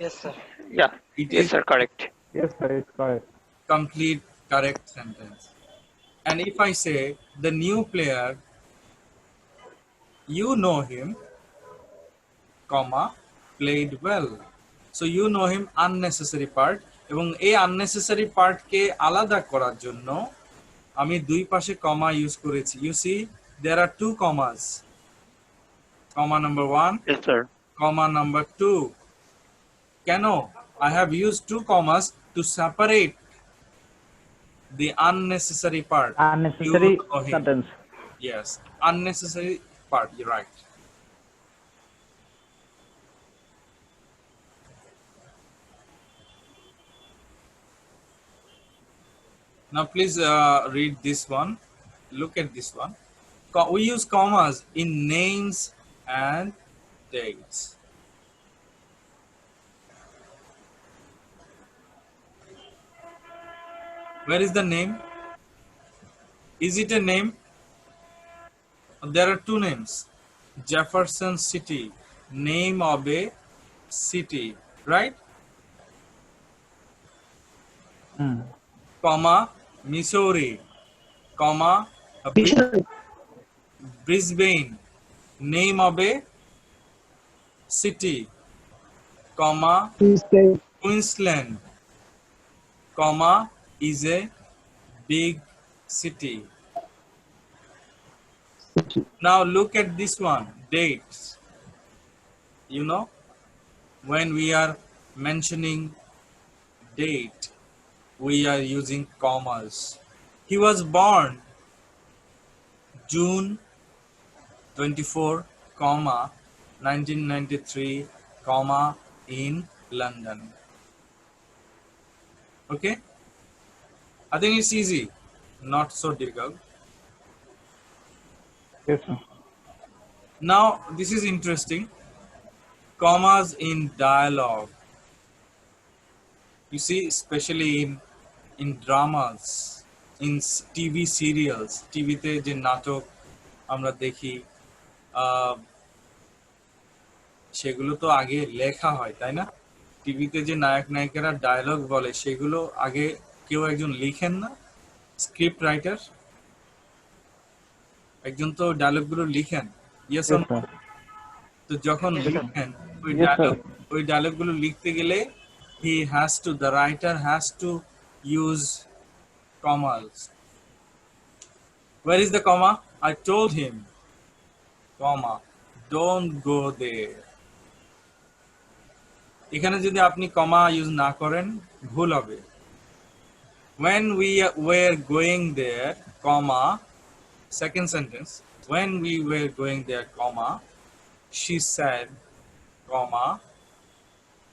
Yes, sir.
Yeah.
It
Yes,
is
sir. Correct.
Yes, sir, it's correct.
complete correct sentence. And if I say the new player, you know him, comma, played well. So you know him unnecessary part, এবং এই unnecessary part কে আলাদা করার জন্য আমি দুই পাশে কমা use করেছি। You see, there are 2 commas. Comma number 1,
Yes, sir.
comma number 2. কেন? I have used 2 commas to separate the unnecessary part.
Unnecessary
You know him.
sentence.
Yes, unnecessary part. You're right. Now please read this one. Look at this one. We use commas in names and dates. Where is the name? Is it a name? There are two names. Jefferson City, name of a city, right?
Hmm.
Comma, Missouri, comma, Brisbane, name of a city, comma, Queensland, comma, is a big city. Now look at this one, dates. You know, when we are mentioning date, we are using commas. He was born June 24, comma, 1993, comma, in London. Okay? I think it's easy, not so difficult.
Yes, sir.
Now, this is interesting. Commas in dialogue. You see, especially in dramas, in TV serials, টিভিতে যে নাটক আমরা দেখি, সেগুলো তো আগে লেখা হয়, তাই না? টিভিতে যে নায়ক নায়িকারা ডায়লগ বলে, সেগুলো আগে কেউ একজন লিখেন না? স্ক্রিপ্ট রাইটার একজন তো ডায়লগগুলো লিখেন। Yes
Yes,
or no?
sir.
তো যখন
Yes, sir.
লিখেন
Yes, sir.
ওই ডায়লগগুলো লিখতে গেলে the writer has to use commas. Where is the comma? I told him, comma, don't go there. এখানে যদি আপনি কমা ইউজ না করেন ভুল হবে। When we were going there, comma, second sentence, when we were going there, comma, she said, comma,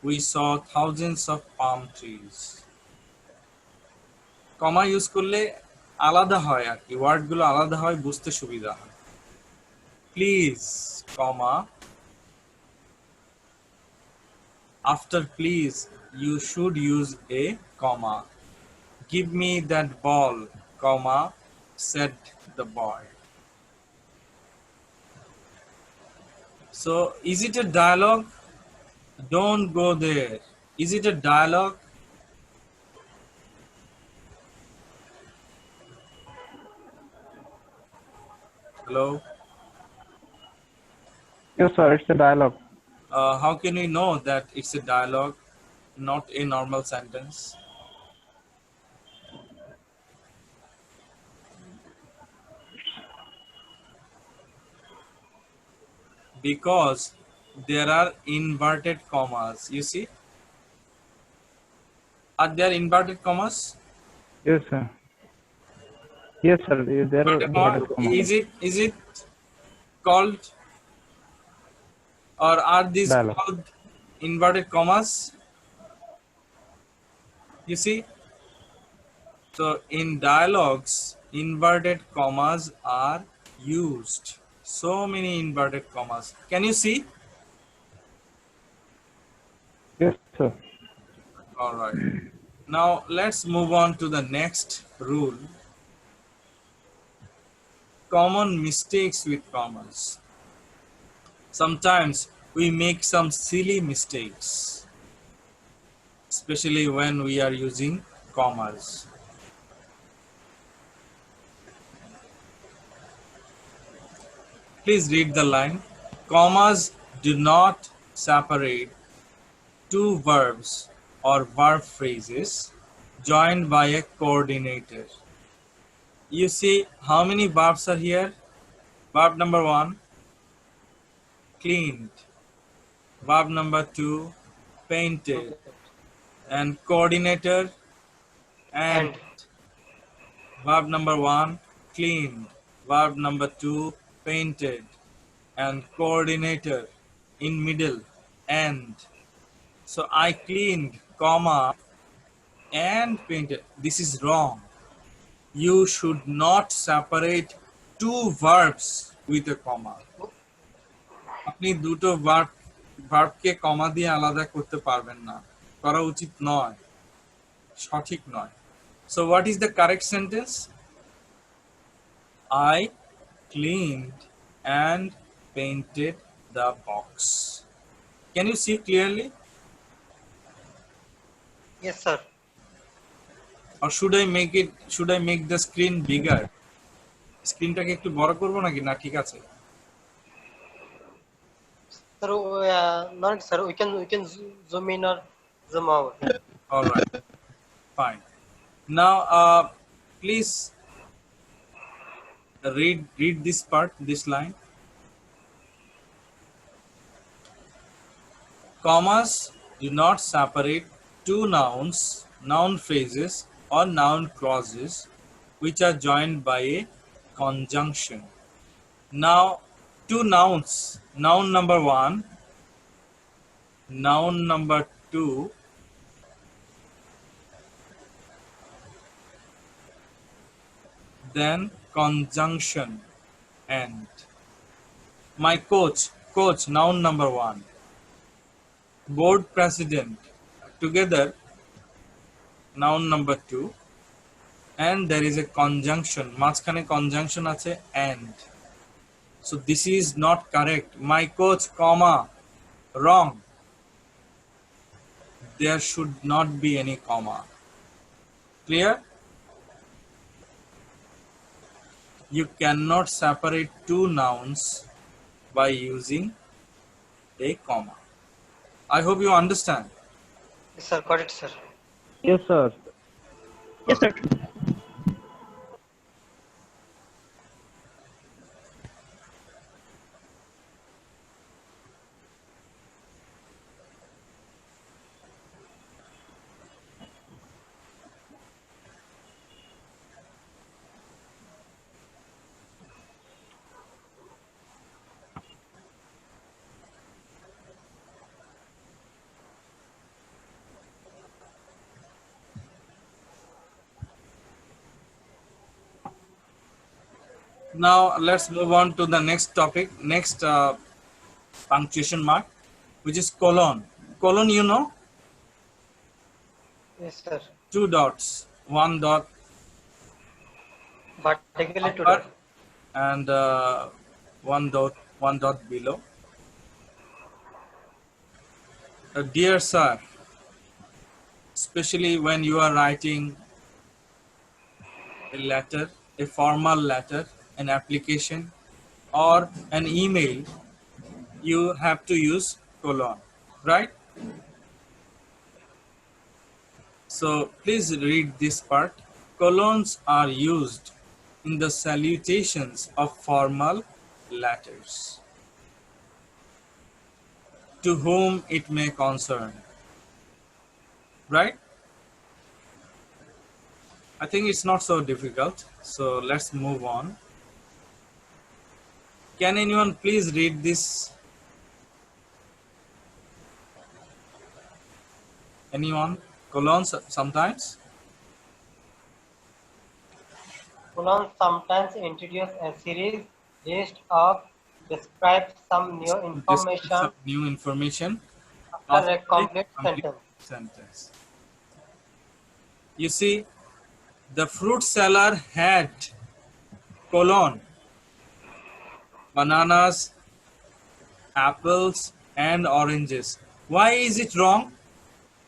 we saw thousands of palm trees. Comma use করলে আলাদা হয় আর কি, ওয়ার্ডগুলো আলাদা হয়, বুঝতে সুবিধা হয়। Please, comma, after please you should use a comma. Give me that ball, comma, said the boy. So is it a dialogue? Don't go there. Is it a dialogue? Hello?
Yes, sir. It's a dialogue.
How can we know that it's a dialogue, not a normal sentence? Because there are inverted commas. You see? Are there inverted commas?
Yes, sir. Yes, sir. There are inverted commas.
Is it called, or are these
Dialogue.
called inverted commas? You see? So in dialogues, inverted commas are used. So many inverted commas. Can you see?
Yes, sir.
All right. Now let's move on to the next rule. Common mistakes with commas. Sometimes we make some silly mistakes, especially when we are using commas. Please read the line. Commas do not separate two verbs or verb phrases joined by a coordinator. You see how many verbs are here? Verb number 1, cleaned. Verb number 2, painted. And coordinator, and. Verb number 1, cleaned. Verb number 2, painted. And coordinator in middle, and. So I cleaned, comma, and painted. This is wrong. You should not separate two verbs with a comma. আপনি দুটো ভার্বকে কমা দিয়ে আলাদা করতে পারবেন না, করা উচিত নয়, সঠিক নয়। So what is the correct sentence? I cleaned and painted the box. Can you see clearly?
Yes, sir.
Or should I make the screen bigger? স্ক্রিনটাকে একটু বড় করব নাকি না ঠিক আছে?
Sir, not sir. We can zoom in or zoom out.
All right, fine. Now please read this part, this line. Commas do not separate two nouns, noun phrases or noun clauses which are joined by a conjunction. Now two nouns, noun number 1, noun number 2, then conjunction and. My coach, noun number 1. Board president, together, noun number 2. And there is a conjunction, মাঝখানে conjunction আছে and. So this is not correct. My coach, comma, wrong. There should not be any comma. Clear? You cannot separate two nouns by using a comma. I hope you understand.
Yes, sir. Got it, sir.
Yes, sir.
Yes, sir.
Now let's move on to the next topic, next punctuation mark, which is colon. Colon, you know,
Yes, sir.
2 dots, 1 dot
Particularly to
upper
that.
and 1 dot below. Dear sir, especially when you are writing a letter, a formal letter, an application, or an email, you have to use colon, right? So please read this part. Colons are used in the salutations of formal letters, to whom it may concern, right? I think it's not so difficult. So let's move on. Can anyone please read this? Anyone? Colons sometimes?
Colon sometimes introduce a series list of describe some new
Describe
information
some new information
after a complete
complete
sentence.
sentence. You see, the fruit seller had colon, bananas, apples, and oranges. Why is it wrong?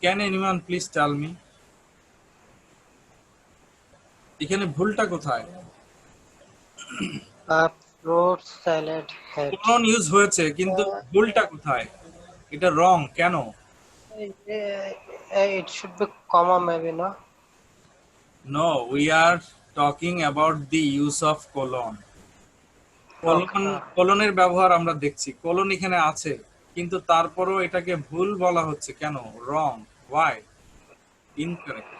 Can anyone please tell me? এখানে ভুলটা কোথায়?
A fruit salad head.
colon use হয়েছে কিন্তু ভুলটা কোথায়? এটা wrong কেন?
It should be comma maybe, no?
No, we are talking about the use of colon. colonএর ব্যবহার আমরা দেখছি। colon এখানে আছে কিন্তু তারপরও এটাকে ভুল বলা হচ্ছে কেন? wrong. Why? Incorrect.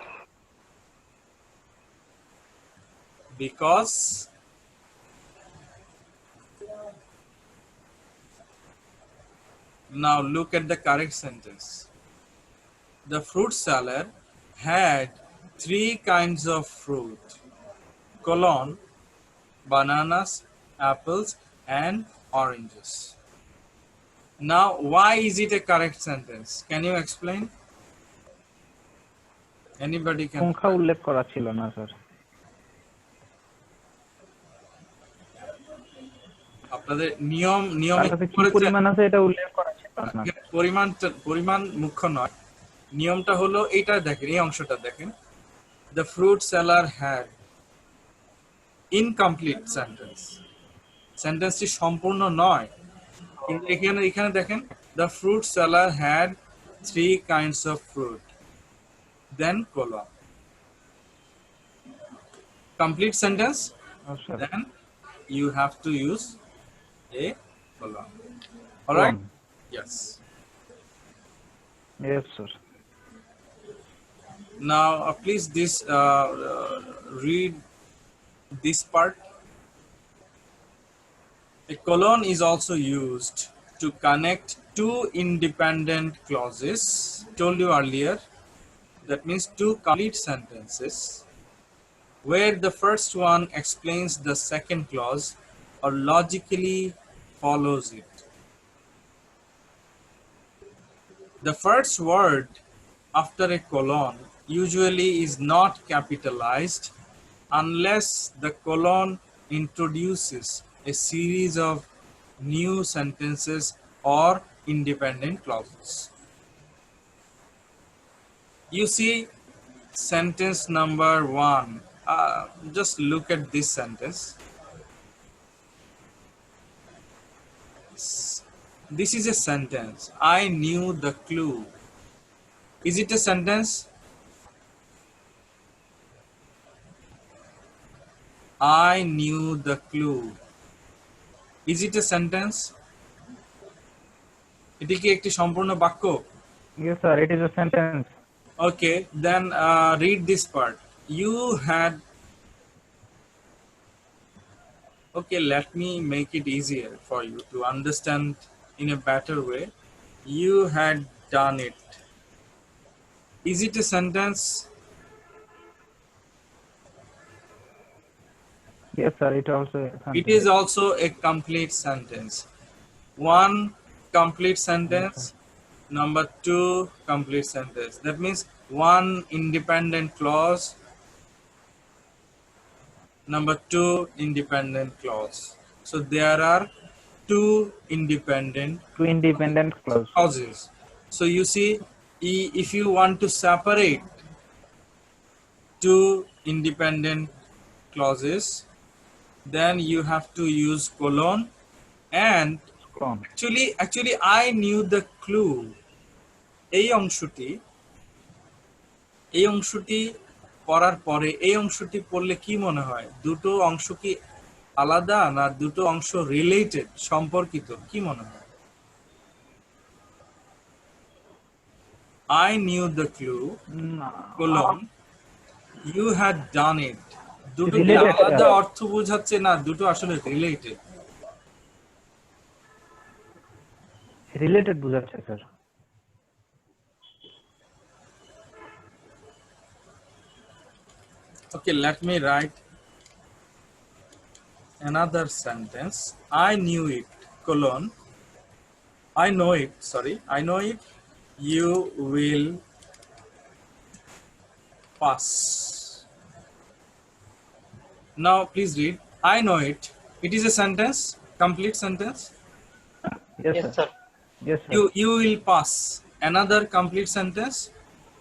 Because now look at the correct sentence. The fruit seller had 3 kinds of fruit. colon, bananas, apples, and oranges. Now, why is it a correct sentence? Can you explain? Anybody can.
সংখ্যা উল্লেখ করা ছিল না sir.
আপনাদের নিয়মে
তার কাছে
কি
কি
করেছে?
পরিমাণ আছে এটা উল্লেখ করা ছিল না।
পরিমাণ মুখ্য নয়, নিয়মটা হলো এইটা দেখেন, এই অংশটা দেখেন, the fruit seller had incomplete sentence, সেন্টেন্সটি সম্পূর্ণ নয়, কিন্তু এখানে দেখেন, the fruit seller had 3 kinds of fruit, then colon, complete sentence,
আচ্ছা,
then you have to use a colon. All right? Yes.
Yes, sir.
Now, please read this part. A colon is also used to connect two independent clauses. Told you earlier, that means two complete sentences, where the first one explains the second clause or logically follows it. The first word after a colon usually is not capitalized unless the colon introduces a series of new sentences or independent clauses. You see sentence number 1. Just look at this sentence. This is a sentence. I knew the clue. Is it a sentence? I knew the clue. Is it a sentence? এটি কি একটি সম্পূর্ণ বাক্য?
Yes, sir. It is a sentence.
Okay, then read this part. You had. Okay, let me make it easier for you to understand in a better way. You had done it. Is it a sentence?
Yes, sir. It also a sentence.
It is also a complete sentence. 1 complete sentence, number 2 complete sentence. That means 1 independent clause, number 2 independent clause. So there are 2 independent
Two independent
clauses. So you see, if you want to separate 2 independent clauses, then you have to use colon. And
Colon.
actually I knew the clue. এই অংশটি পড়ার পরে এই অংশটি পড়লে কি মনে হয়? দুটো অংশ কি আলাদা, না দুটো অংশ রিলেটেড, সম্পর্কিত, কি মনে হয়? I knew the clue, colon, you had done it. দুটো কি
Related,
আলাদা
sir.
অর্থ বোঝাচ্ছে, না দুটো আসলে রিলেটেড?
রিলেটেড বোঝাচ্ছে sir.
Okay, let me write another sentence. I knew it, colon, I know it, I know it, you will pass. Now please read. I know it. It is a sentence, complete sentence.
Yes,
Yes,
sir.
sir.
Yes, sir.
You will pass. Another complete sentence.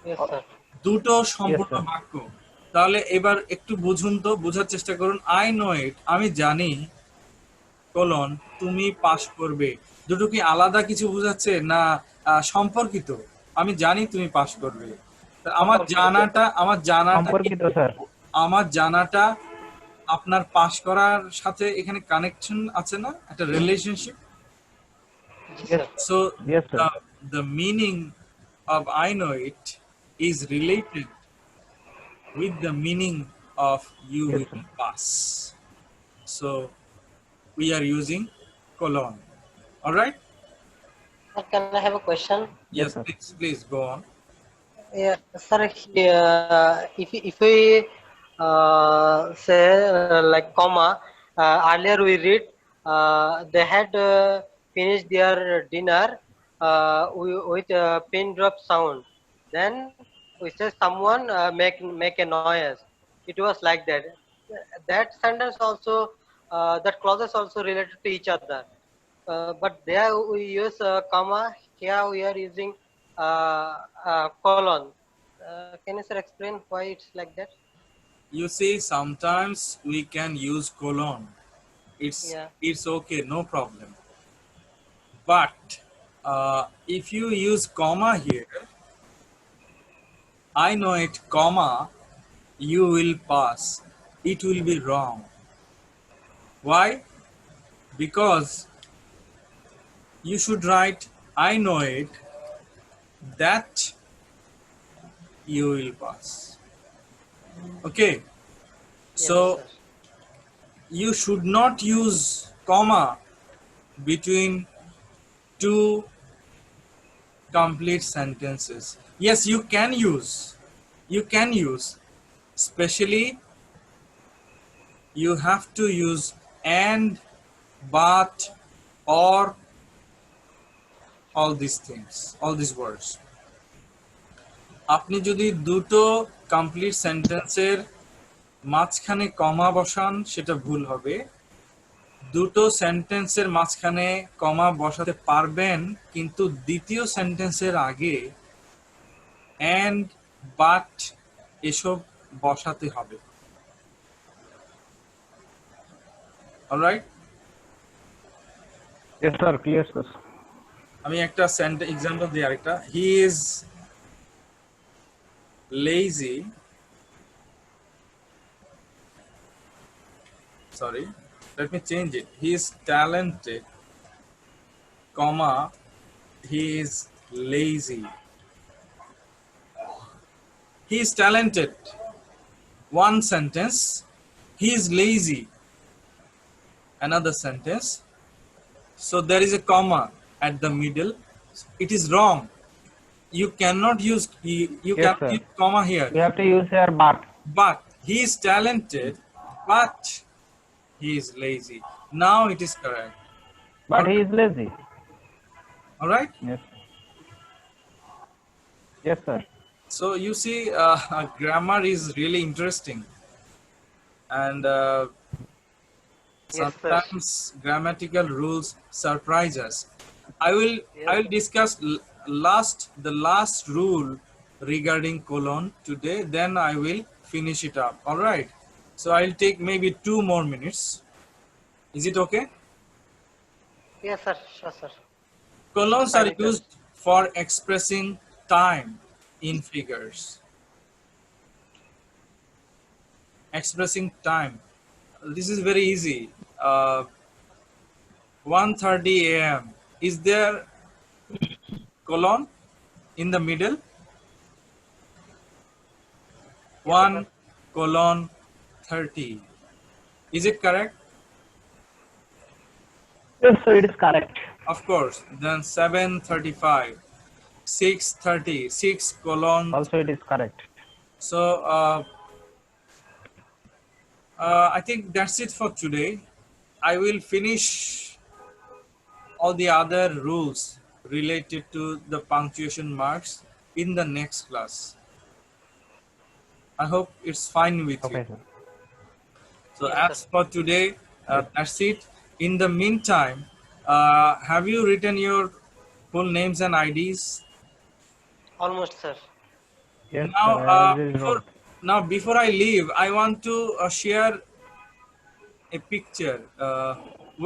Yes, sir.
দুটো সম্পূর্ণ
Yes, sir.
বাক্য। তাহলে এবার একটু বুঝুন তো, বোঝার চেষ্টা করুন। I know it, আমি জানি, colon, তুমি পাস করবে। দুটো কি আলাদা কিছু বোঝাচ্ছে, না সম্পর্কিত? আমি জানি তুমি পাস করবে। আমার
সম্পর্কিত স্যার।
আমার জানাটা আপনার পাস করার সাথে এখানে কানেকশন আছে না, একটা relationship.
Yes,
So
Yes, sir.
the meaning of I know it is related with the meaning of you
Yes,
will pass. So we are using colon. All right?
sir. Can I have a question?
Yes,
sir.
please go on.
Yeah, sir. If we say like comma. Earlier we read they had finished their dinner with a pin drop sound. Then we say someone make a noise. It was like that. That sentence also that clauses also related to each other. But there we use comma. Here we are using colon. Can you sir explain why it's like that?
You see, sometimes we can use colon.
Yeah.
It's okay, no problem. But if you use comma here, I know it, comma, you will pass. It will be wrong. Why? Because you should write, I know it, that you will pass. Okay,
Yes,
so
sir.
you should not use comma between two complete sentences. Yes, you can use, especially you have to use and, but, or, all these things, all these words. আপনি যদি দুটো complete সেন্টেন্সের মাঝখানে কমা বসান সেটা ভুল হবে। দুটো সেন্টেন্সের মাঝখানে কমা বসাতে পারবেন, কিন্তু দ্বিতীয় সেন্টেন্সের আগে and, but এসব বসাতে হবে। Alright,
Yes, sir. Clear, sir.
আমি একটা এক্সাম্পল দিই আরেকটা। He is lazy, sorry, let me change it. He is talented, comma, he is lazy. He is talented, one sentence. He is lazy, another sentence. So there is a comma at the middle. It is wrong. You cannot use you
Yes,
cannot
sir.
use comma here.
We have to use here but.
But he is talented, but he is lazy. Now it is correct.
But he is lazy.
All right.
Yes. Yes, sir.
So you see, grammar is really interesting, and
Yes, sir.
sometimes grammatical rules surprise us. I will discuss the last rule regarding colon today. Then I will finish it up. All right. So I'll take maybe 2 more minutes. Is it okay?
Yes, sir. Sure, sir.
Colons are
Fine, sir.
used for expressing time in figures. Expressing time. This is very easy. 1:30 a.m. Is there colon in the middle? 1 colon 30. Is it correct?
Yes, sir. It is correct.
Of course. Then 7:35. 6:30. 6 colon.
Also, it is correct.
So I think that's it for today. I will finish all the other rules related to the punctuation marks in the next class. I hope it's fine with
Okay,
you.
sir.
So
Yes,
as
sir.
for today, that's it. In the meantime, have you written your full names and IDs?
Almost, sir.
Yes,
Now,
sir.
before I leave, I want to share a picture.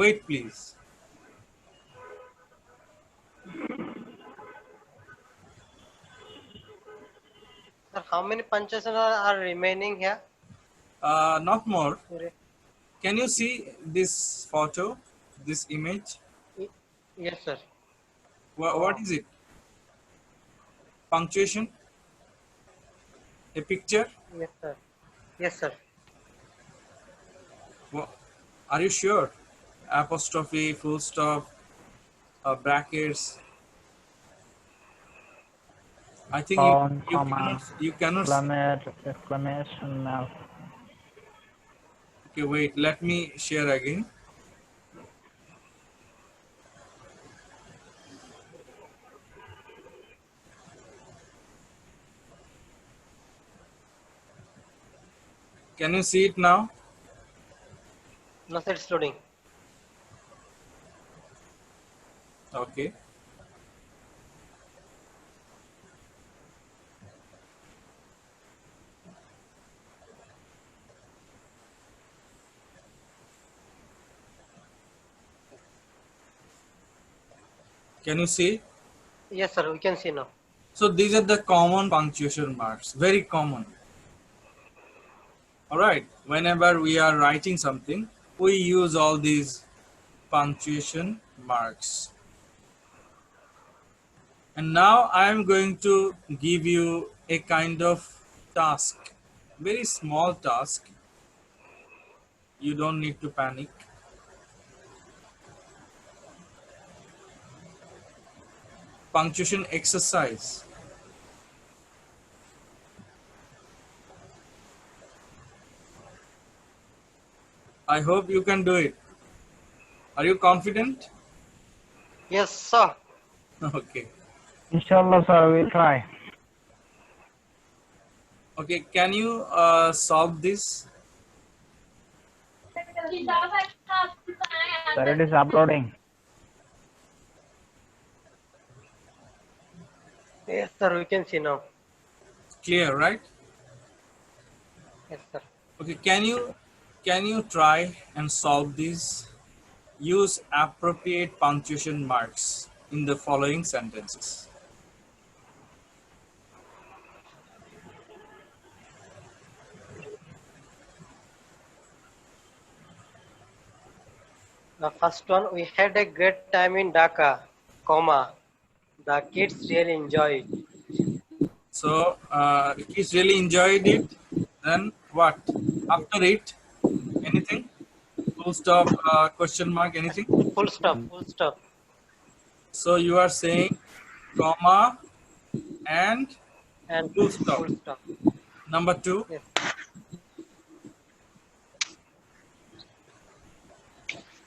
Wait, please.
Sir, how many punches are remaining here?
Not more. Can you see this photo, this image?
Yes, sir.
What is it? Punctuation? A picture?
Yes, sir. Yes, sir.
Are you sure? Apostrophe, full stop, brackets. I think
Comma,
you cannot see.
exclamation mark.
Okay, wait, let me share again. Can you see it now?
No, sir, it's loading.
Okay. Can you see?
Yes, sir, we can see now.
So these are the common punctuation marks, very common. All right, whenever we are writing something, we use all these punctuation marks. And now I am going to give you a kind of task, very small task. You don't need to panic. Punctuation exercise. I hope you can do it. Are you confident?
Yes, sir.
Okay.
Inshallah, sir, we'll try.
Okay, can you solve this?
Sir, it is uploading.
Yes, sir, we can see now.
Clear, right?
Yes, sir.
Okay, can you try and solve this? Use appropriate punctuation marks in the following sentences.
The first one, we had a great time in Dhaka, comma. The kids really enjoy it.
So kids really enjoyed it. Then what? After it, anything? Full stop, question mark, anything?
Full stop, full stop.
So you are saying comma and
And
full stop.
full stop.
Number two,
Yes.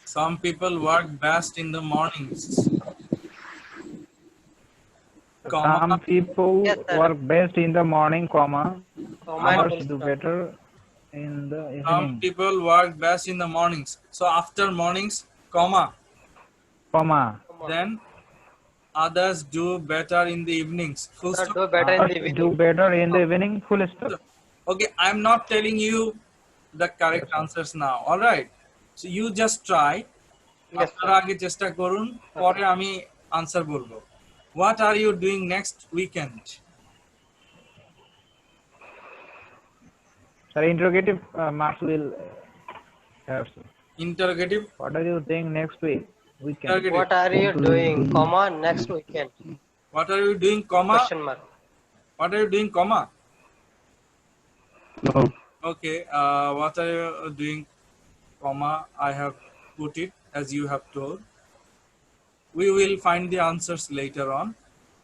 some people work best in the mornings. Comma,
Some people
Yes, sir.
work best in the morning, comma.
Comma and
Others
full
do
stop.
better in the
some
evening,
people work best in the mornings. So after mornings, comma.
comma.
Comma.
Then others do better in the evenings. Full
Sir,
stop.
do better in the
Others do
evening.
better in the evening, full stop.
Okay, I'm not telling you the correct
Yes, sir.
answers now. All right. So you just try.
Yes,
আপনারা
sir.
আগে চেষ্টা করুন, পরে আমি answer বলবো। What are you doing next weekend?
Sir, interrogative marks will have. Sir.
Interrogative.
What are you doing next week? Weekend.
Interrogative.
What are you doing, comma, next weekend?
What are you doing, comma?
Question mark.
What are you doing, comma?
No.
Okay. What are you doing, comma? I have put it as you have told. We will find the answers later on.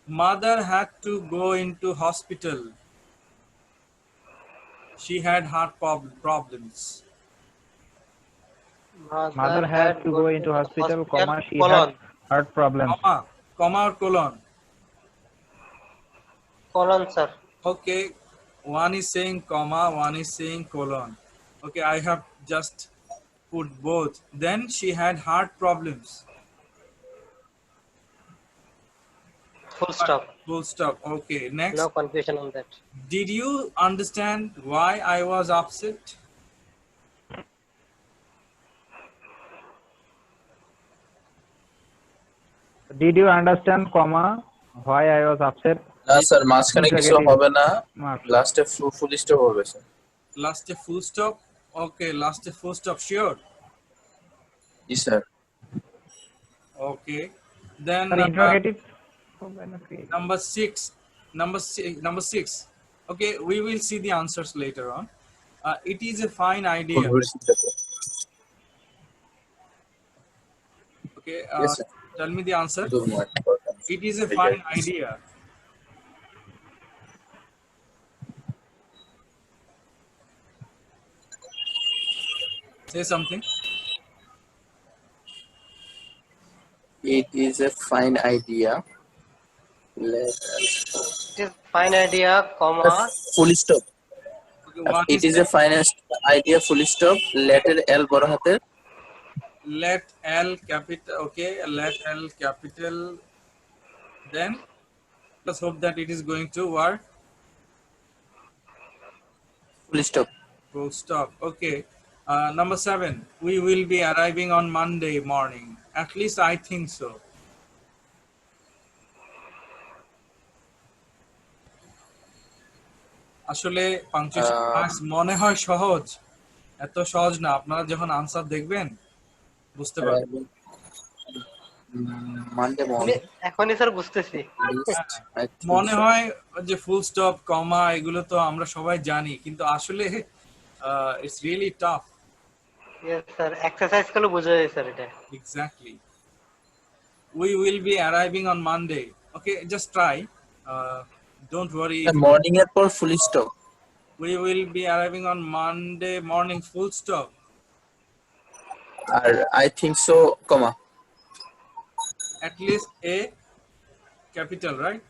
Mother had to go into hospital. She had heart problems.
Mother had to go into hospital, comma, she
colon.
had heart problems.
Comma or colon?
Colon, sir.
Okay, one is saying comma, one is saying colon. Okay, I have just put both. Then she had heart problems.
Full stop.
Full stop. Okay, next.
No confusion on that.
Did you understand why I was upset?
Did you understand, comma, why I was upset?
না sir মাঝখানে কিছু
Interrogative
হবে না,
mark.
লাস্টে full stop হবে sir.
Last a full stop. Okay, last a full stop. Sure.
G sir.
Okay. Then
Sir, interrogative.
number six. Number six. Okay, we will see the answers later on. It is a fine idea. Okay,
Yes, sir.
tell me the answer.
Do more important.
It is a fine idea. Say something.
It is a fine idea. Let
It is fine idea,
a
comma.
full stop.
Okay, one
It
is
is a finest idea, full stop, letter L বড় হাতের,
let L capital. Okay, let L capital. Then let's hope that it is going to work.
full stop.
Full stop. Okay. Number 7. We will be arriving on Monday morning. At least I think so. আসলে punctuation মনে হয় সহজ, এত সহজ না। আপনারা যখন answer দেখবেন বুঝতে পারবেন।
Monday
এখনই
morning.
এখনই স্যার বুঝতেছি।
Least, I think
মনে
so.
হয় যে ফুল স্টপ কমা এগুলো তো আমরা সবাই জানি, কিন্তু আসলে it's really tough.
Yes sir, exercise করলে বোঝা যায় স্যার এটা।
Exactly. We will be arriving on Monday. Okay, just try. Don't worry.
Morning এর পর full stop.
We will be arriving on Monday morning, full stop.
R I think so, comma.
At least a capital, right?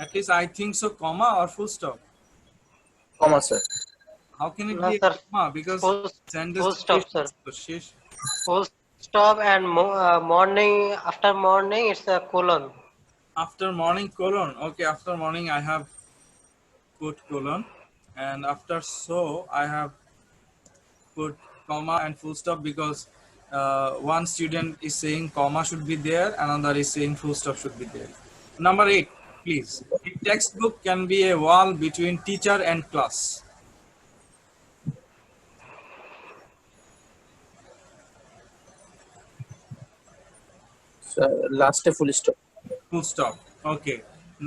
At least I think so, comma or full stop.
Comma, sir.
How can it
No,
be a
sir.
comma? Because
Full stop, sir.
Shesh.
Full stop and morning, after morning it's a colon.
After morning colon. Okay, after morning I have put colon, and after so I have put comma and full stop, because one student is saying comma should be there, another is saying full stop should be there. Number 8, please. A textbook can be a wall between teacher and class.
Sir, last full stop.
Full stop. Okay.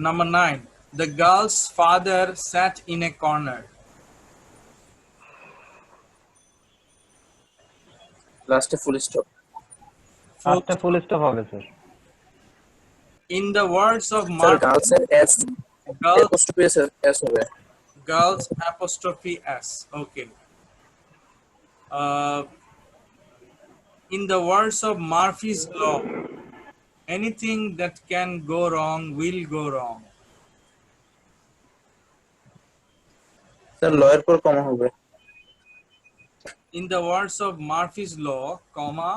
Number 9. The girl's father sat in a corner.
Last full stop.
লাস্টে full stop হবে sir.
In the words of
Sir,
Mark,
girls S
girls,
apostrophe S হবে.
girls apostrophe S. Okay. Uh, in the words of Murphy's law, anything that can go wrong will go wrong.
Sir, lawyer পর comma হবে.
In the words of Murphy's law, comma,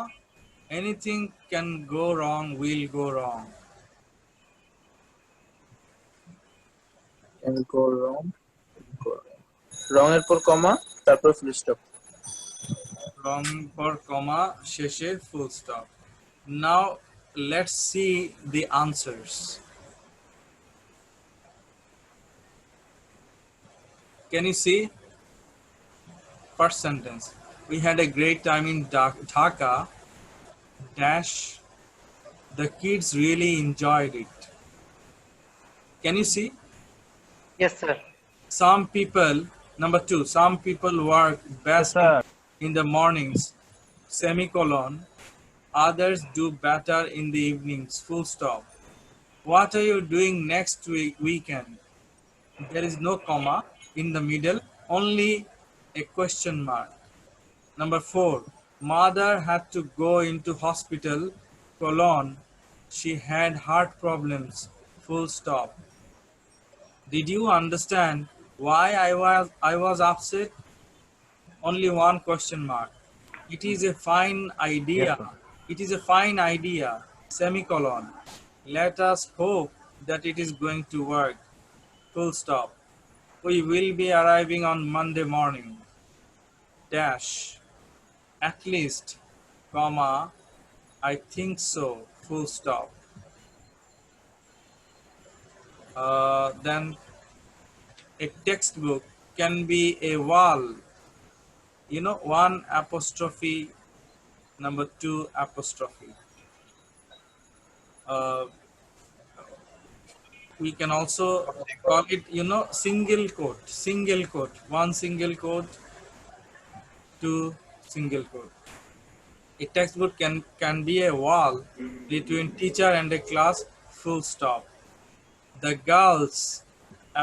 anything can go wrong will go wrong.
Can go wrong. Wrong এর পর comma, তারপর full stop.
Wrong for comma, sheshe, full stop. Now let's see the answers. Can you see? First sentence. We had a great time in Dhaka. Dash. The kids really enjoyed it. Can you see?
Yes sir.
Some people, number 2, some people work best
Sir.
in the mornings, semicolon. Others do better in the evenings, full stop. What are you doing next weekend? There is no comma in the middle, only a question mark. Number 4, mother had to go into hospital, colon. She had heart problems, full stop. Did you understand why I was upset? Only one question mark. It is a fine idea.
Yes, sir.
It is a fine idea, semicolon. Let us hope that it is going to work, full stop. We will be arriving on Monday morning. Dash. At least, comma, I think so, full stop. Then a textbook can be a wall. You know, 1 apostrophe, number 2 apostrophe. We can also call it, you know, single quote, 1 single quote, 2 single quote. A textbook can be a wall between teacher and a class, full stop. The girls,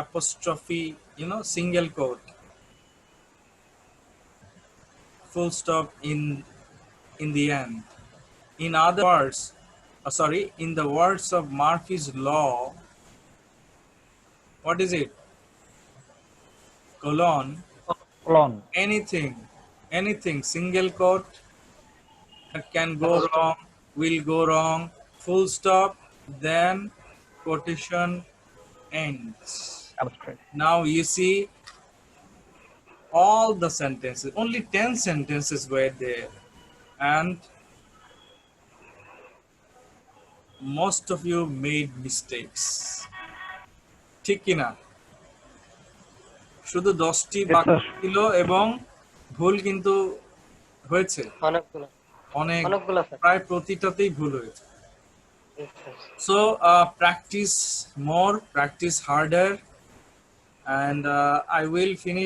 apostrophe, you know, single quote. full stop in the end. In other words, in the words of Murphy's law, what is it? Colon,
Colon.
anything, single quote that can go wrong, will go wrong, full stop, then quotation ends.
Abstract.
Now you see all the sentences, only 10 sentences were there, and most of you made mistakes. ঠিক কিনা? শুধু 10টি
Yes,
বাক্য
sir.
ছিল এবং ভুল কিন্তু হয়েছে
অনেকগুলো
অনেক,
অনেকগুলো স্যার।
প্রায় প্রতিটাতেই ভুল হয়েছে।
Yes, sir.
So practice more, practice harder, and I will finish